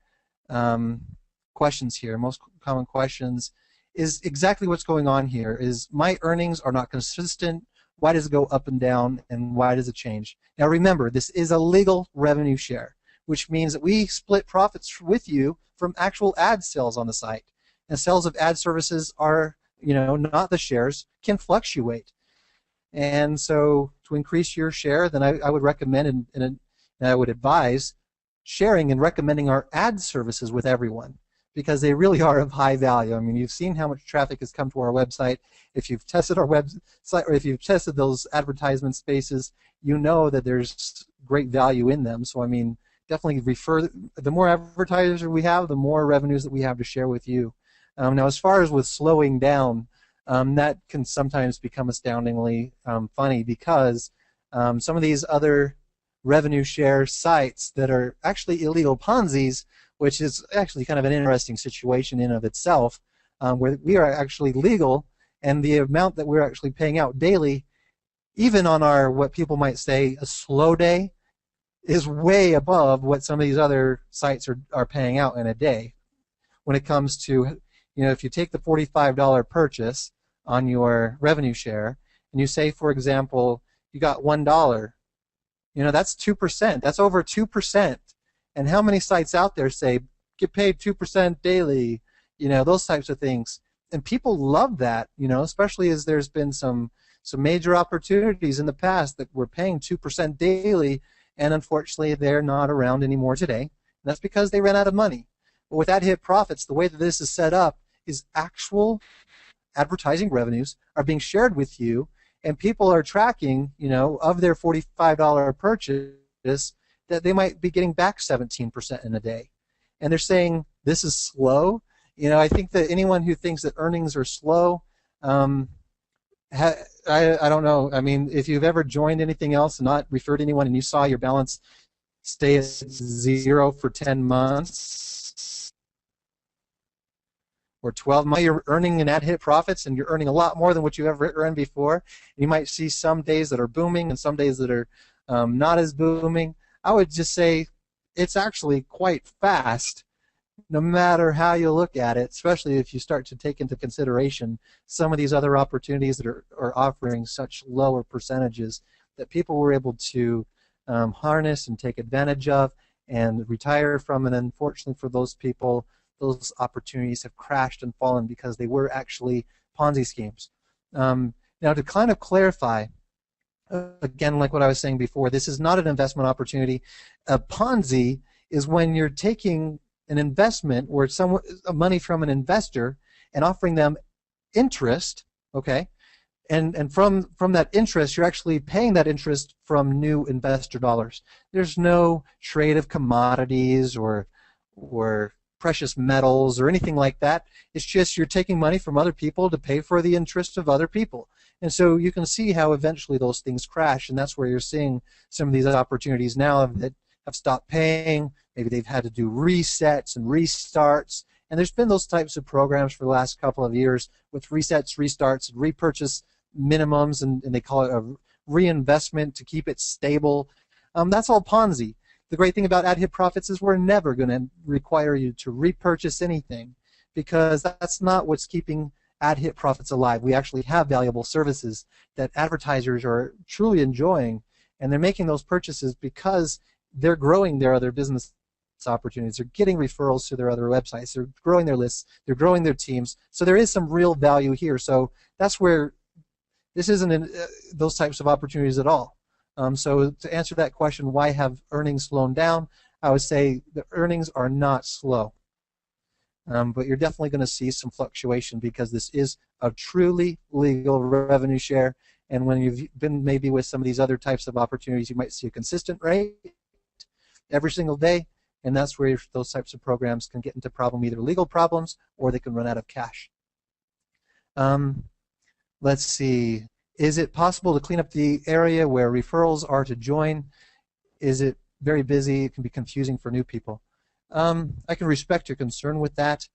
[SPEAKER 1] questions here. Most common questions is exactly what's going on here is my earnings are not consistent. Why does it go up and down, and why does it change? Now remember, this is a legal revenue share, which means that we split profits with you from actual ad sales on the site. And sales of ad services are, not the shares, can fluctuate. And so to increase your share, then I would recommend and I would advise sharing and recommending our ad services with everyone, because they really are of high value. I mean, you've seen how much traffic has come to our website. If you've tested our website, or if you've tested those advertisement spaces, you know that there's great value in them. So I mean, definitely the more advertisers we have, the more revenues that we have to share with you. Now, as far as with slowing down, that can sometimes become astoundingly funny, because some of these other revenue share sites that are actually illegal Ponzi's, which is actually kind of an interesting situation in of itself, where we are actually legal, and the amount that we're actually paying out daily, even on our, what people might say, a slow day, is way above what some of these other sites are paying out in a day. When it comes to, if you take the $45 purchase on your revenue share, and you say, for example, you got $1, that's 2%. That's over 2%. And how many sites out there say, get paid 2% daily, those types of things. And people love that, especially as there's been some major opportunities in the past that were paying 2% daily, and unfortunately they're not around anymore today. And that's because they ran out of money. But with AdHitProfits, the way that this is set up is actual advertising revenues are being shared with you, and people are tracking, of their $45 purchase, that they might be getting back 17% in a day. And they're saying this is slow. I think that anyone who thinks that earnings are slow, I don't know. I mean, if you've ever joined anything else and not referred to anyone, and you saw your balance stay at 0 for 10 months or 12 months, you're earning in AdHitProfits, and you're earning a lot more than what you ever earned before. You might see some days that are booming and some days that are not as booming. I would just say it's actually quite fast, no matter how you look at it, especially if you start to take into consideration some of these other opportunities that are offering such lower percentages that people were able to harness and take advantage of and retire from. And unfortunately for those people, those opportunities have crashed and fallen because they were actually Ponzi schemes. Now, to kind of clarify, again, like what I was saying before, this is not an investment opportunity. A Ponzi is when you're taking an investment or money from an investor and offering them interest, okay? And from that interest, you're actually paying that interest from new investor dollars. There's no trade of commodities or precious metals or anything like that. It's just you're taking money from other people to pay for the interest of other people. And so you can see how eventually those things crash, and that's where you're seeing some of these opportunities now that have stopped paying. Maybe they've had to do resets and restarts, And there's been those types of programs for the last couple of years with resets, restarts, repurchase minimums, and they call it a reinvestment to keep it stable. That's all Ponzi. The great thing about AdHitProfits is we're never going to require you to repurchase anything, because that's not what's keeping AdHitProfits alive. We actually have valuable services that advertisers are truly enjoying, and they're making those purchases because they're growing their other business opportunities. They're getting referrals to their other websites. They're growing their lists. They're growing their teams. So there is some real value here. So that's where this isn't in, those types of opportunities at all. So to answer that question, why have earnings slowed down? I would say the earnings are not slow. But you're definitely going to see some fluctuation because this is a truly legal revenue share. And when you've been maybe with some of these other types of opportunities, you might see a consistent rate every single day. And that's where those types of programs can get into either legal problems or they can run out of cash. Let's see. Is it possible to clean up the area where referrals are to join? Is it very busy? It can be confusing for new people. I can respect your concern with that.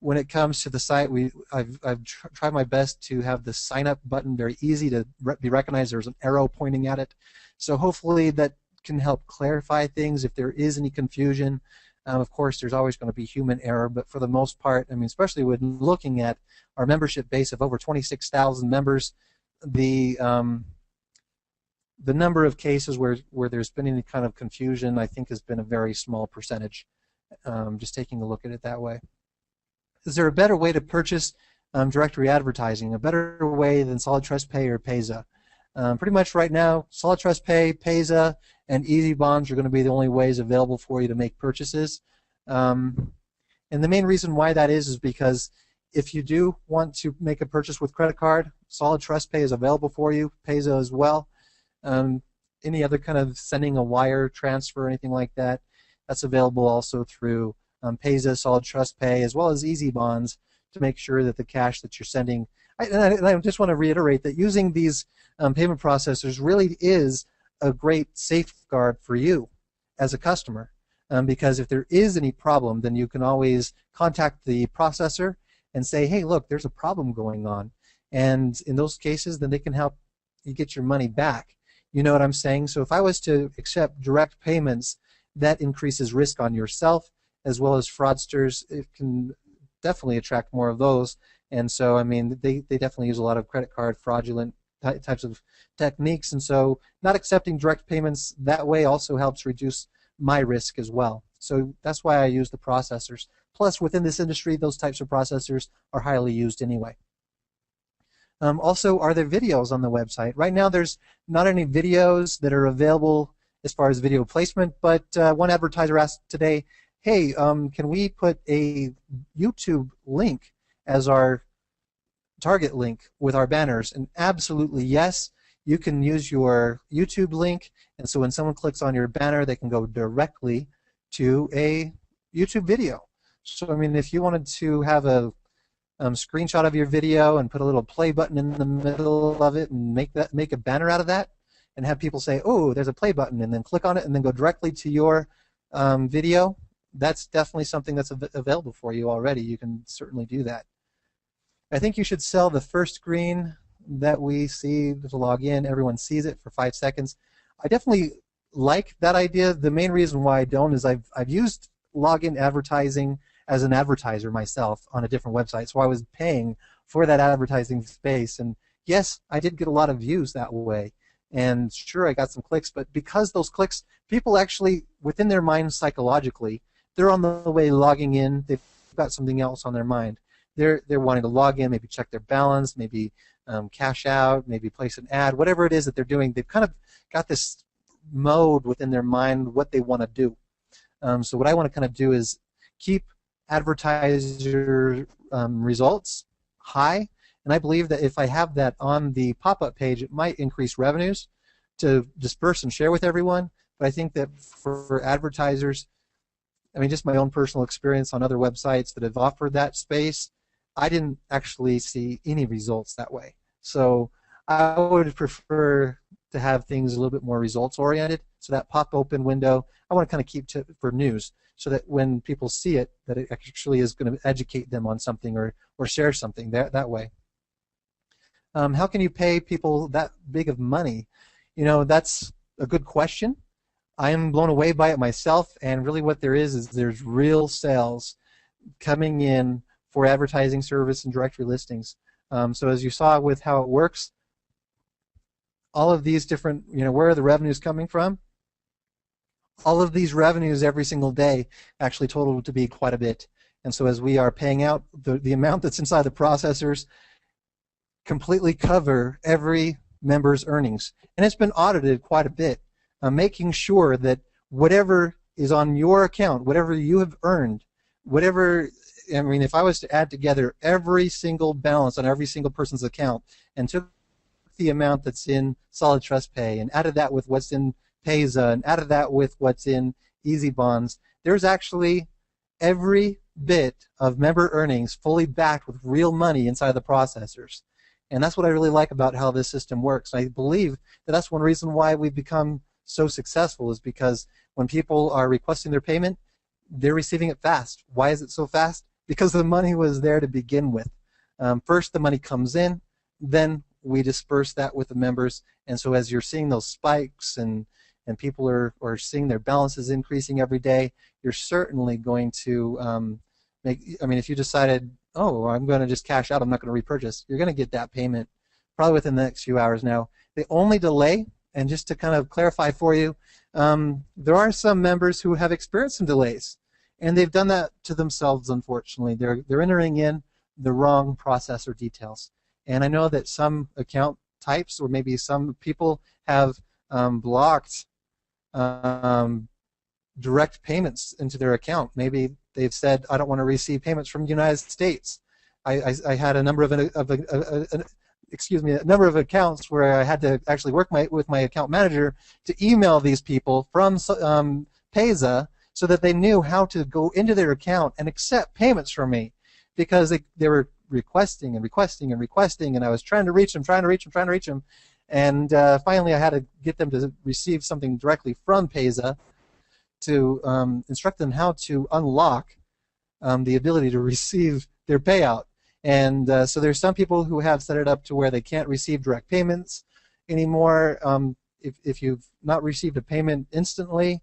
[SPEAKER 1] When it comes to the site, I've tried my best to have the sign up button very easy to be recognized. There's an arrow pointing at it. So hopefully that can help clarify things if there is any confusion. Of course, there's always going to be human error, but for the most part, I mean, especially when looking at our membership base of over 26,000 members, the number of cases where there's been any kind of confusion, I think, has been a very small percentage, just taking a look at it that way. Is there a better way to purchase directory advertising, a better way than Solid Trust Pay or Payza? Pretty much right now, Solid Trust Pay, Payza, and Easy Bonds are going to be the only ways available for you to make purchases. And the main reason why that is because if you do want to make a purchase with credit card, Solid Trust Pay is available for you, Payza as well. Any other kind of sending a wire transfer or anything like that, that's available also through Payza, Solid Trust Pay, as well as Easy Bonds to make sure that the cash that you're sending. And I just want to reiterate that using these payment processors really is a great safeguard for you as a customer, because if there is any problem, then you can always contact the processor and say, hey, look, there's a problem going on. And in those cases, then they can help you get your money back. You know what I'm saying? So if I was to accept direct payments, that increases risk on yourself as well as fraudsters. It can definitely attract more of those. And so, I mean, they definitely use a lot of credit card fraudulent types of techniques. And so not accepting direct payments that way also helps reduce my risk as well. So that's why I use the processors. Plus, within this industry, those types of processors are highly used anyway. Also, are there videos on the website? Right now, there's not any videos that are available as far as video placement, but one advertiser asked today, hey, can we put a YouTube link as our target link with our banners? And absolutely yes, you can use your YouTube link, and so when someone clicks on your banner, they can go directly to a YouTube video. So, I mean, if you wanted to have a screenshot of your video and put a little play button in the middle of it and make a banner out of that and have people say, oh, there's a play button, and then click on it and then go directly to your video, that's definitely something that's available for you already. You can certainly do that. I think you should sell the first screen that we see to log in. Everyone sees it for 5 seconds. I definitely like that idea. The main reason why I don't is I've used login advertising as an advertiser myself on a different website, so I was paying for that advertising space, and yes, I did get a lot of views that way, and sure, I got some clicks, but because those clicks, people actually, within their mind psychologically, they're on the way logging in, they've got something else on their mind. They're wanting to log in, maybe check their balance, maybe cash out, maybe place an ad, whatever it is that they're doing, they've kind of got this mode within their mind what they want to do. So what I want to kind of do is keep advertiser results high, and I believe that if I have that on the pop-up page, it might increase revenues to disperse and share with everyone. But I think that for advertisers, I mean, just my own personal experience on other websites that have offered that space, I didn't actually see any results that way. So I would prefer to have things a little bit more results oriented. So that pop open window, I want to kind of keep for news. so that when people see it, that it actually is going to educate them on something or share something that way. How can you pay people that big of money? You know, that's a good question. I am blown away by it myself, and really what there is there's real sales coming in for advertising service and directory listings. So as you saw with how it works, all of these different, you know, where are the revenues coming from? All of these revenues every single day actually total to be quite a bit. And so as we are paying out, the amount that's inside the processors completely cover every member's earnings. And it's been audited quite a bit, making sure that whatever is on your account, whatever you have earned, whatever, I mean, if I was to add together every single balance on every single person's account and took the amount that's in Solid Trust Pay and added that with what's in Payza and added that with what's in Easy Bonds, there's actually every bit of member earnings fully backed with real money inside the processors. And that's what I really like about how this system works. I believe that that's one reason why we've become so successful, is because when people are requesting their payment, they're receiving it fast. Why is it so fast? Because the money was there to begin with. First the money comes in, then we disperse that with the members, and so as you're seeing those spikes and people are seeing their balances increasing every day, you're certainly going to I mean, if you decided, oh, I'm going to just cash out, I'm not going to repurchase, you're going to get that payment probably within the next few hours. Now, the only delay, and just to kind of clarify for you, there are some members who have experienced some delays, and they've done that to themselves, unfortunately. They're entering in the wrong processor details. And I know that some account types, or maybe some people, have blocked direct payments into their account. Maybe they've said, I don't want to receive payments from the United States. I had a number of a number of accounts where I had to actually work with my account manager to email these people from Payza so that they knew how to go into their account and accept payments from me, because they were requesting and requesting and requesting, and I was trying to reach them, and finally I had to get them to receive something directly from Payza to instruct them how to unlock the ability to receive their payout. And so there's some people who have set it up to where they can't receive direct payments anymore. If you've not received a payment instantly,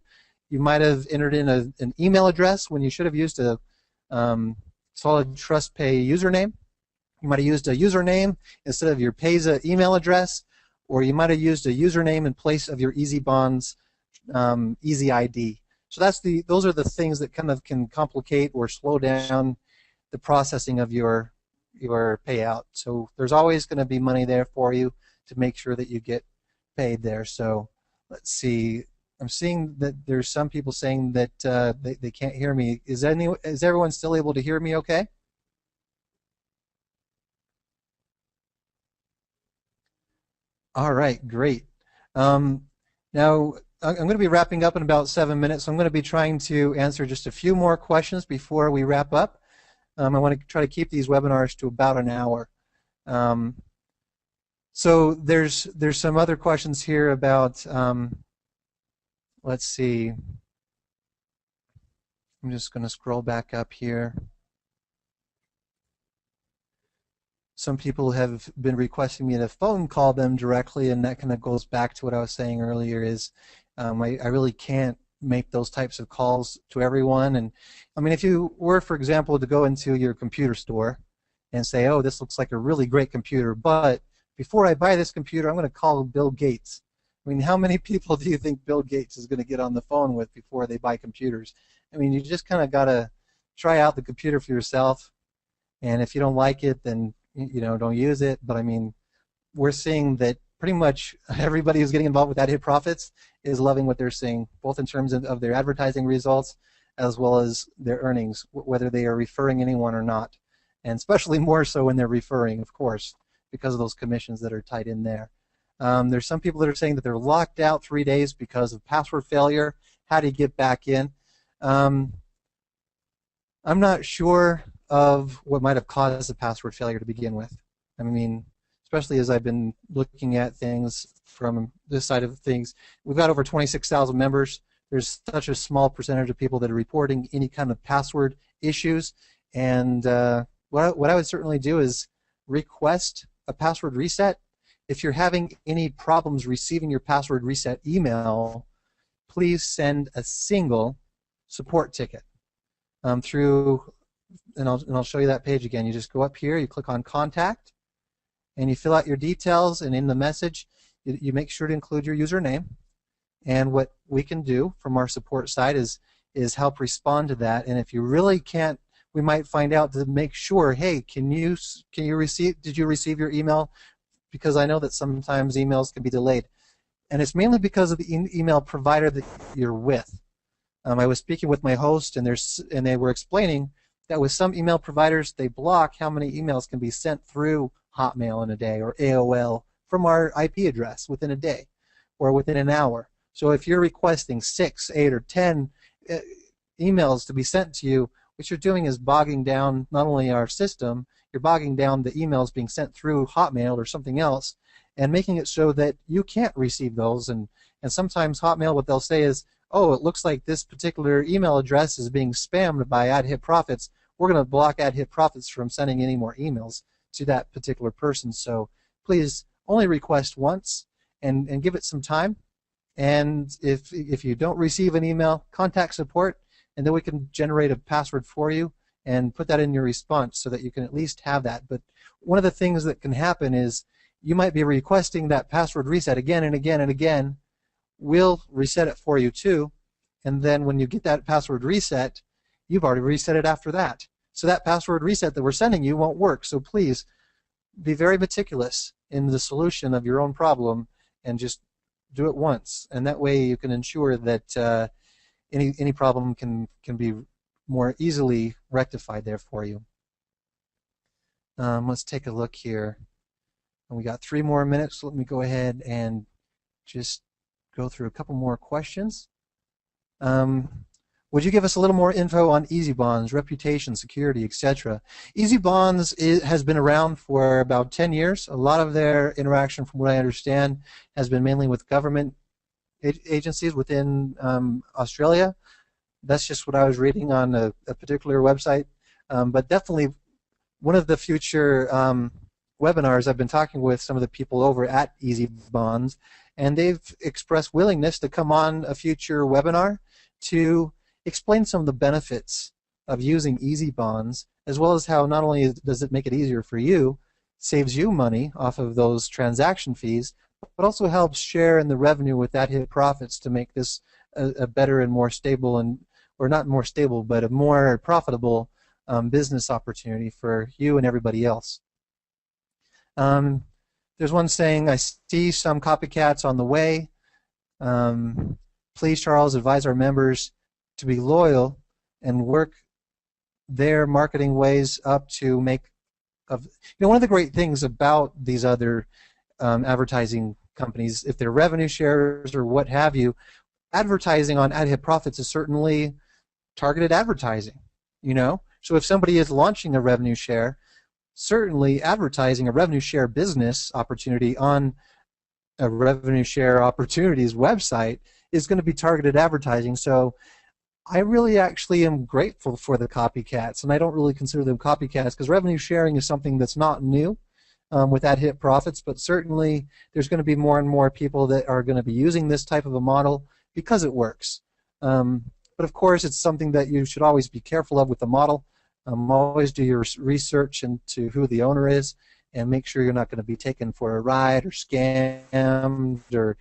[SPEAKER 1] you might have entered in an email address when you should have used a Solid Trust Pay username. You might have used a username instead of your Payza email address, or you might have used a username in place of your Easy Bonds Easy ID. So those are the things that kind of can complicate or slow down the processing of your payout. So there's always going to be money there for you to make sure that you get paid there. So let's see. I'm seeing that there's some people saying that they can't hear me. Is everyone still able to hear me okay? All right, great. Now, I'm going to be wrapping up in about 7 minutes, so I'm going to be trying to answer just a few more questions before we wrap up. I want to try to keep these webinars to about an hour. So there's some other questions here about, let's see. I'm just going to scroll back up here. Some people have been requesting me to phone call them directly, and that kind of goes back to what I was saying earlier, is I really can't make those types of calls to everyone. And I mean, if you were, for example, to go into your computer store and say, oh, this looks like a really great computer, but before I buy this computer, I'm going to call Bill Gates. I mean, how many people do you think Bill Gates is going to get on the phone with before they buy computers? I mean, you just kind of got to try out the computer for yourself, and if you don't like it, then don't use it. But I mean, we're seeing that pretty much everybody who's getting involved with AdHitProfits is loving what they're seeing, both in terms of their advertising results as well as their earnings, whether they are referring anyone or not, and especially more so when they're referring, of course, because of those commissions that are tied in there. There's some people that are saying that they're locked out 3 days because of password failure. How do you get back in? I'm not sure of what might have caused the password failure to begin with. I mean, especially as I've been looking at things from this side of things. We've got over 26,000 members. there's such a small percentage of people that are reporting any kind of password issues. And what I would certainly do is request a password reset. If you're having any problems receiving your password reset email, please send a single support ticket through, and I'll show you that page again. You just go up here, you click on Contact, and you fill out your details, and in the message, you make sure to include your username. And what we can do from our support side is help respond to that. And if you really can't, we might find out to make sure, hey, did you receive your email? Because I know that sometimes emails can be delayed. And it's mainly because of the email provider that you're with. I was speaking with my host, and they were explaining that with some email providers, they block how many emails can be sent through Hotmail in a day or AOL from our IP address within a day or within an hour. So if you're requesting 6, 8, or 10 emails to be sent to you, what you're doing is bogging down not only our system, you're bogging down the emails being sent through Hotmail or something else, and making it so that you can't receive those. And sometimes Hotmail, what they'll say is, oh, it looks like this particular email address is being spammed by AdHitProfits. We're going to block AdHitProfits from sending any more emails to that particular person. So please only request once and give it some time. And if you don't receive an email, contact support, and then we can generate a password for you and put that in your response so that you can at least have that. But one of the things that can happen is you might be requesting that password reset again and again and again. We'll reset it for you too, and then when you get that password reset, you've already reset it after that. So that password reset that we're sending you won't work. So please be very meticulous in the solution of your own problem and just do it once, and that way you can ensure that any problem can be more easily rectified there for you. Let's take a look here. And we got 3 more minutes. So let me go ahead and just go through a couple more questions. Would you give us a little more info on Easy Bonds, reputation, security, etc.? Easy Bonds has been around for about 10 years. A lot of their interaction, from what I understand, has been mainly with government agencies within Australia. That's just what I was reading on a particular website. But definitely one of the future webinars, I've been talking with some of the people over at Easy Bonds, and they've expressed willingness to come on a future webinar to explain some of the benefits of using Easy Bonds, as well as how not only does it make it easier for you, saves you money off of those transaction fees, but also helps share in the revenue with AdHitProfits to make this a better and more stable, or not more stable, but a more profitable business opportunity for you and everybody else. There's one saying, I see some copycats on the way. Please, Charles, advise our members to be loyal and work their marketing ways up to make one of the great things about these other advertising companies, if they're revenue shares or what have you, advertising on AdHitProfits is certainly targeted advertising. So if somebody is launching a revenue share, certainly advertising a revenue share business opportunity on a revenue share opportunities website is going to be targeted advertising. So I really actually am grateful for the copycats, and I don't really consider them copycats because revenue sharing is something that's not new with AdHitProfits, but certainly there's going to be more and more people that are going to be using this type of a model because it works. But of course, it's something that you should always be careful of with the model. Always do your research into who the owner is and make sure you're not going to be taken for a ride or scammed, or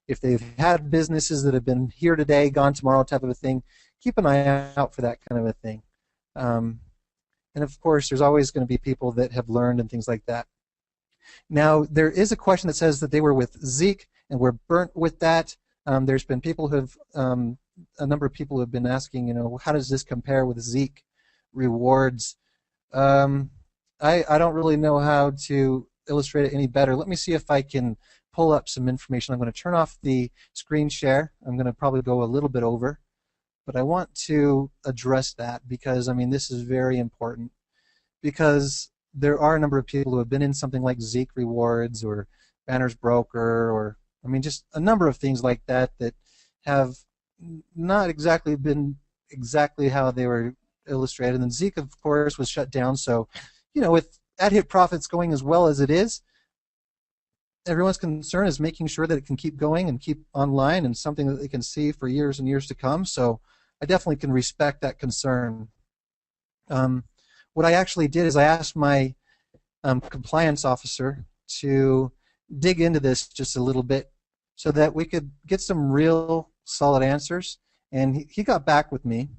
[SPEAKER 1] if they've had businesses that have been here today, gone tomorrow type of a thing, keep an eye out for that kind of a thing. And of course, there's always going to be people that have learned and things like that. Now, there is a question that says that they were with Zeek and were burnt with that. There's been people who have, a number of people have been asking, how does this compare with Zeek rewards? I don't really know how to illustrate it any better. Let me see if I can pull up some information. I'm going to turn off the screen share. I'm going to probably go a little bit over, but I want to address that because, this is very important, because there are a number of people who have been in something like Zeek Rewards or Banner's Broker, or just a number of things like that that have not exactly been exactly how they were illustrated. And Zeek, of course, was shut down. So, with AdHitProfits going as well as it is, everyone's concern is making sure that it can keep going and keep online and something that they can see for years and years to come. So I definitely can respect that concern. What I actually did is I asked my compliance officer to dig into this just a little bit so that we could get some real solid answers. And he got back with me.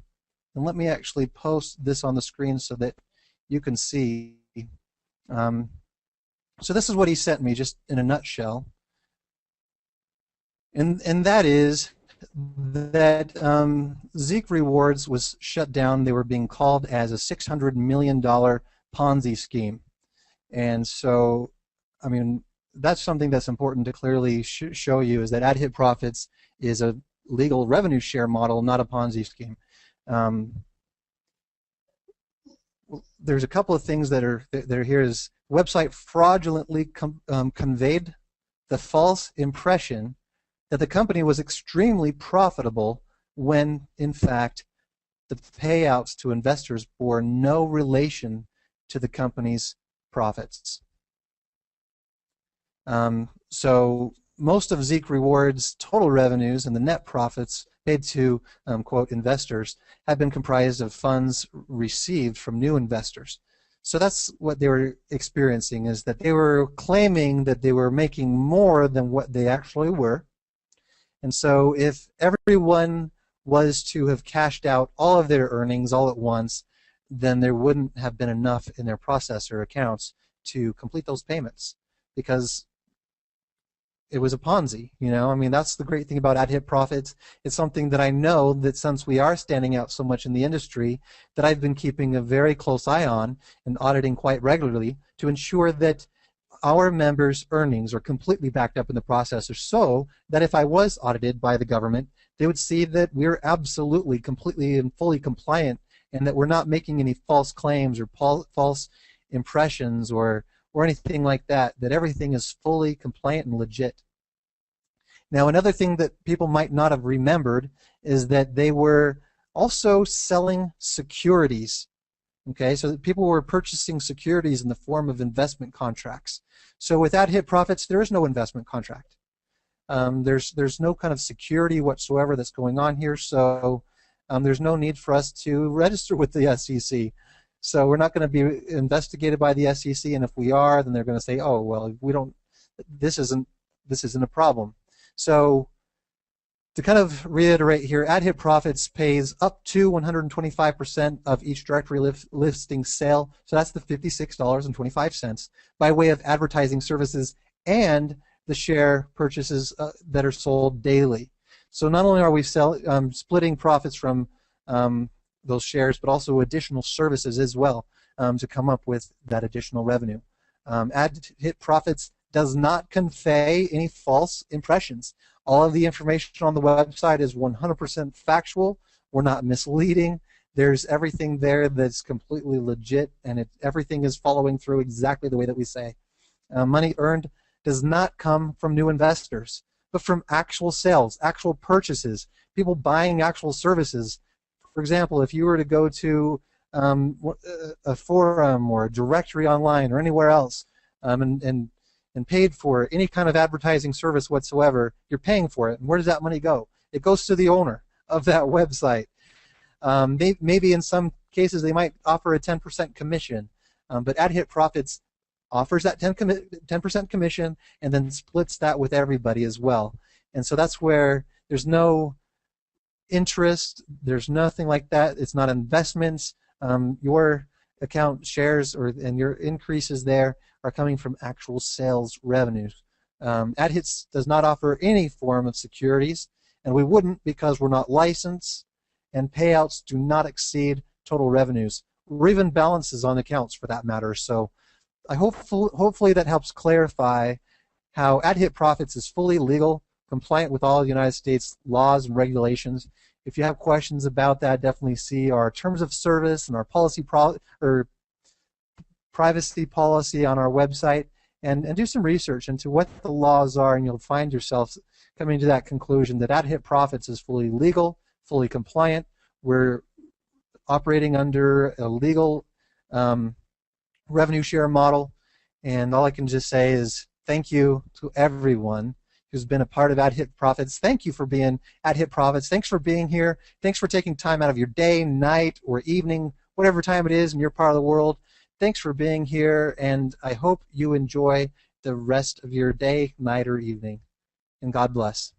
[SPEAKER 1] And let me actually post this on the screen so that you can see. So this is what he sent me, just in a nutshell. And that is that Zeek Rewards was shut down. They were being called as a $600 million Ponzi scheme. And so, I mean, that's something that's important to clearly show you, is that AdHitProfits is a legal revenue share model, not a Ponzi scheme. There's a couple of things that are here. Is website fraudulently conveyed the false impression that the company was extremely profitable when, in fact, the payouts to investors bore no relation to the company's profits. So most of Zeek Rewards' total revenues and the net profits paid to, quote, investors have been comprised of funds received from new investors. So that's what they were experiencing, is that they were claiming that they were making more than what they actually were. And so if everyone was to have cashed out all of their earnings all at once, then there wouldn't have been enough in their processor accounts to complete those payments, because it was a Ponzi. I mean, that's the great thing about AdHitProfits. It's something that I know that, since we are standing out so much in the industry, that I've been keeping a very close eye on and auditing quite regularly to ensure that our members' earnings are completely backed up in the processor, so that if I was audited by the government, they would see that we're absolutely, completely, and fully compliant, and that we're not making any false claims or false impressions or anything like that, that everything is fully compliant and legit. Now, another thing that people might not have remembered is that they were also selling securities. Okay, so people were purchasing securities in the form of investment contracts. So with AdHitProfits, there is no investment contract. There's no kind of security whatsoever that's going on here, so there's no need for us to register with the SEC. So we're not going to be investigated by the SEC, and if we are, then they're going to say, oh, well, we don't, this isn't a problem. So to kind of reiterate here, AdHitProfits pays up to 125% of each directory listing sale, so that's the $56.25, by way of advertising services and the share purchases that are sold daily. So not only are we splitting profits from those shares, but also additional services as well to come up with that additional revenue. AdHitProfits does not convey any false impressions. All of the information on the website is 100% factual. We're not misleading. There's everything there that's completely legit, and everything is following through exactly the way that we say. Money earned does not come from new investors, but from actual sales, actual purchases, people buying actual services. For example, if you were to go to a forum or a directory online or anywhere else and paid for any kind of advertising service whatsoever, you're paying for it. And where does that money go? It goes to the owner of that website. Maybe in some cases they might offer a 10% commission, but AdHitProfits offers that 10% commission and then splits that with everybody as well. And so that's where there's no interest, there's nothing like that. It's not investments. Your account shares and your increases there are coming from actual sales revenues. AdHits does not offer any form of securities, and we wouldn't, because we're not licensed, and payouts do not exceed total revenues, or even balances on accounts for that matter. So hopefully that helps clarify how AdHitProfits is fully legal, compliant with all the United States laws and regulations. If you have questions about that, definitely see our terms of service and our privacy policy on our website, and do some research into what the laws are, and you'll find yourself coming to that conclusion that AdHitProfits is fully legal, fully compliant. We're operating under a legal revenue share model, and all I can just say is thank you to everyone who's been a part of AdHitProfits. Thank you for being AdHitProfits. Thanks for being here. Thanks for taking time out of your day, night, or evening, whatever time it is in your part of the world. Thanks for being here, and I hope you enjoy the rest of your day, night, or evening. And God bless.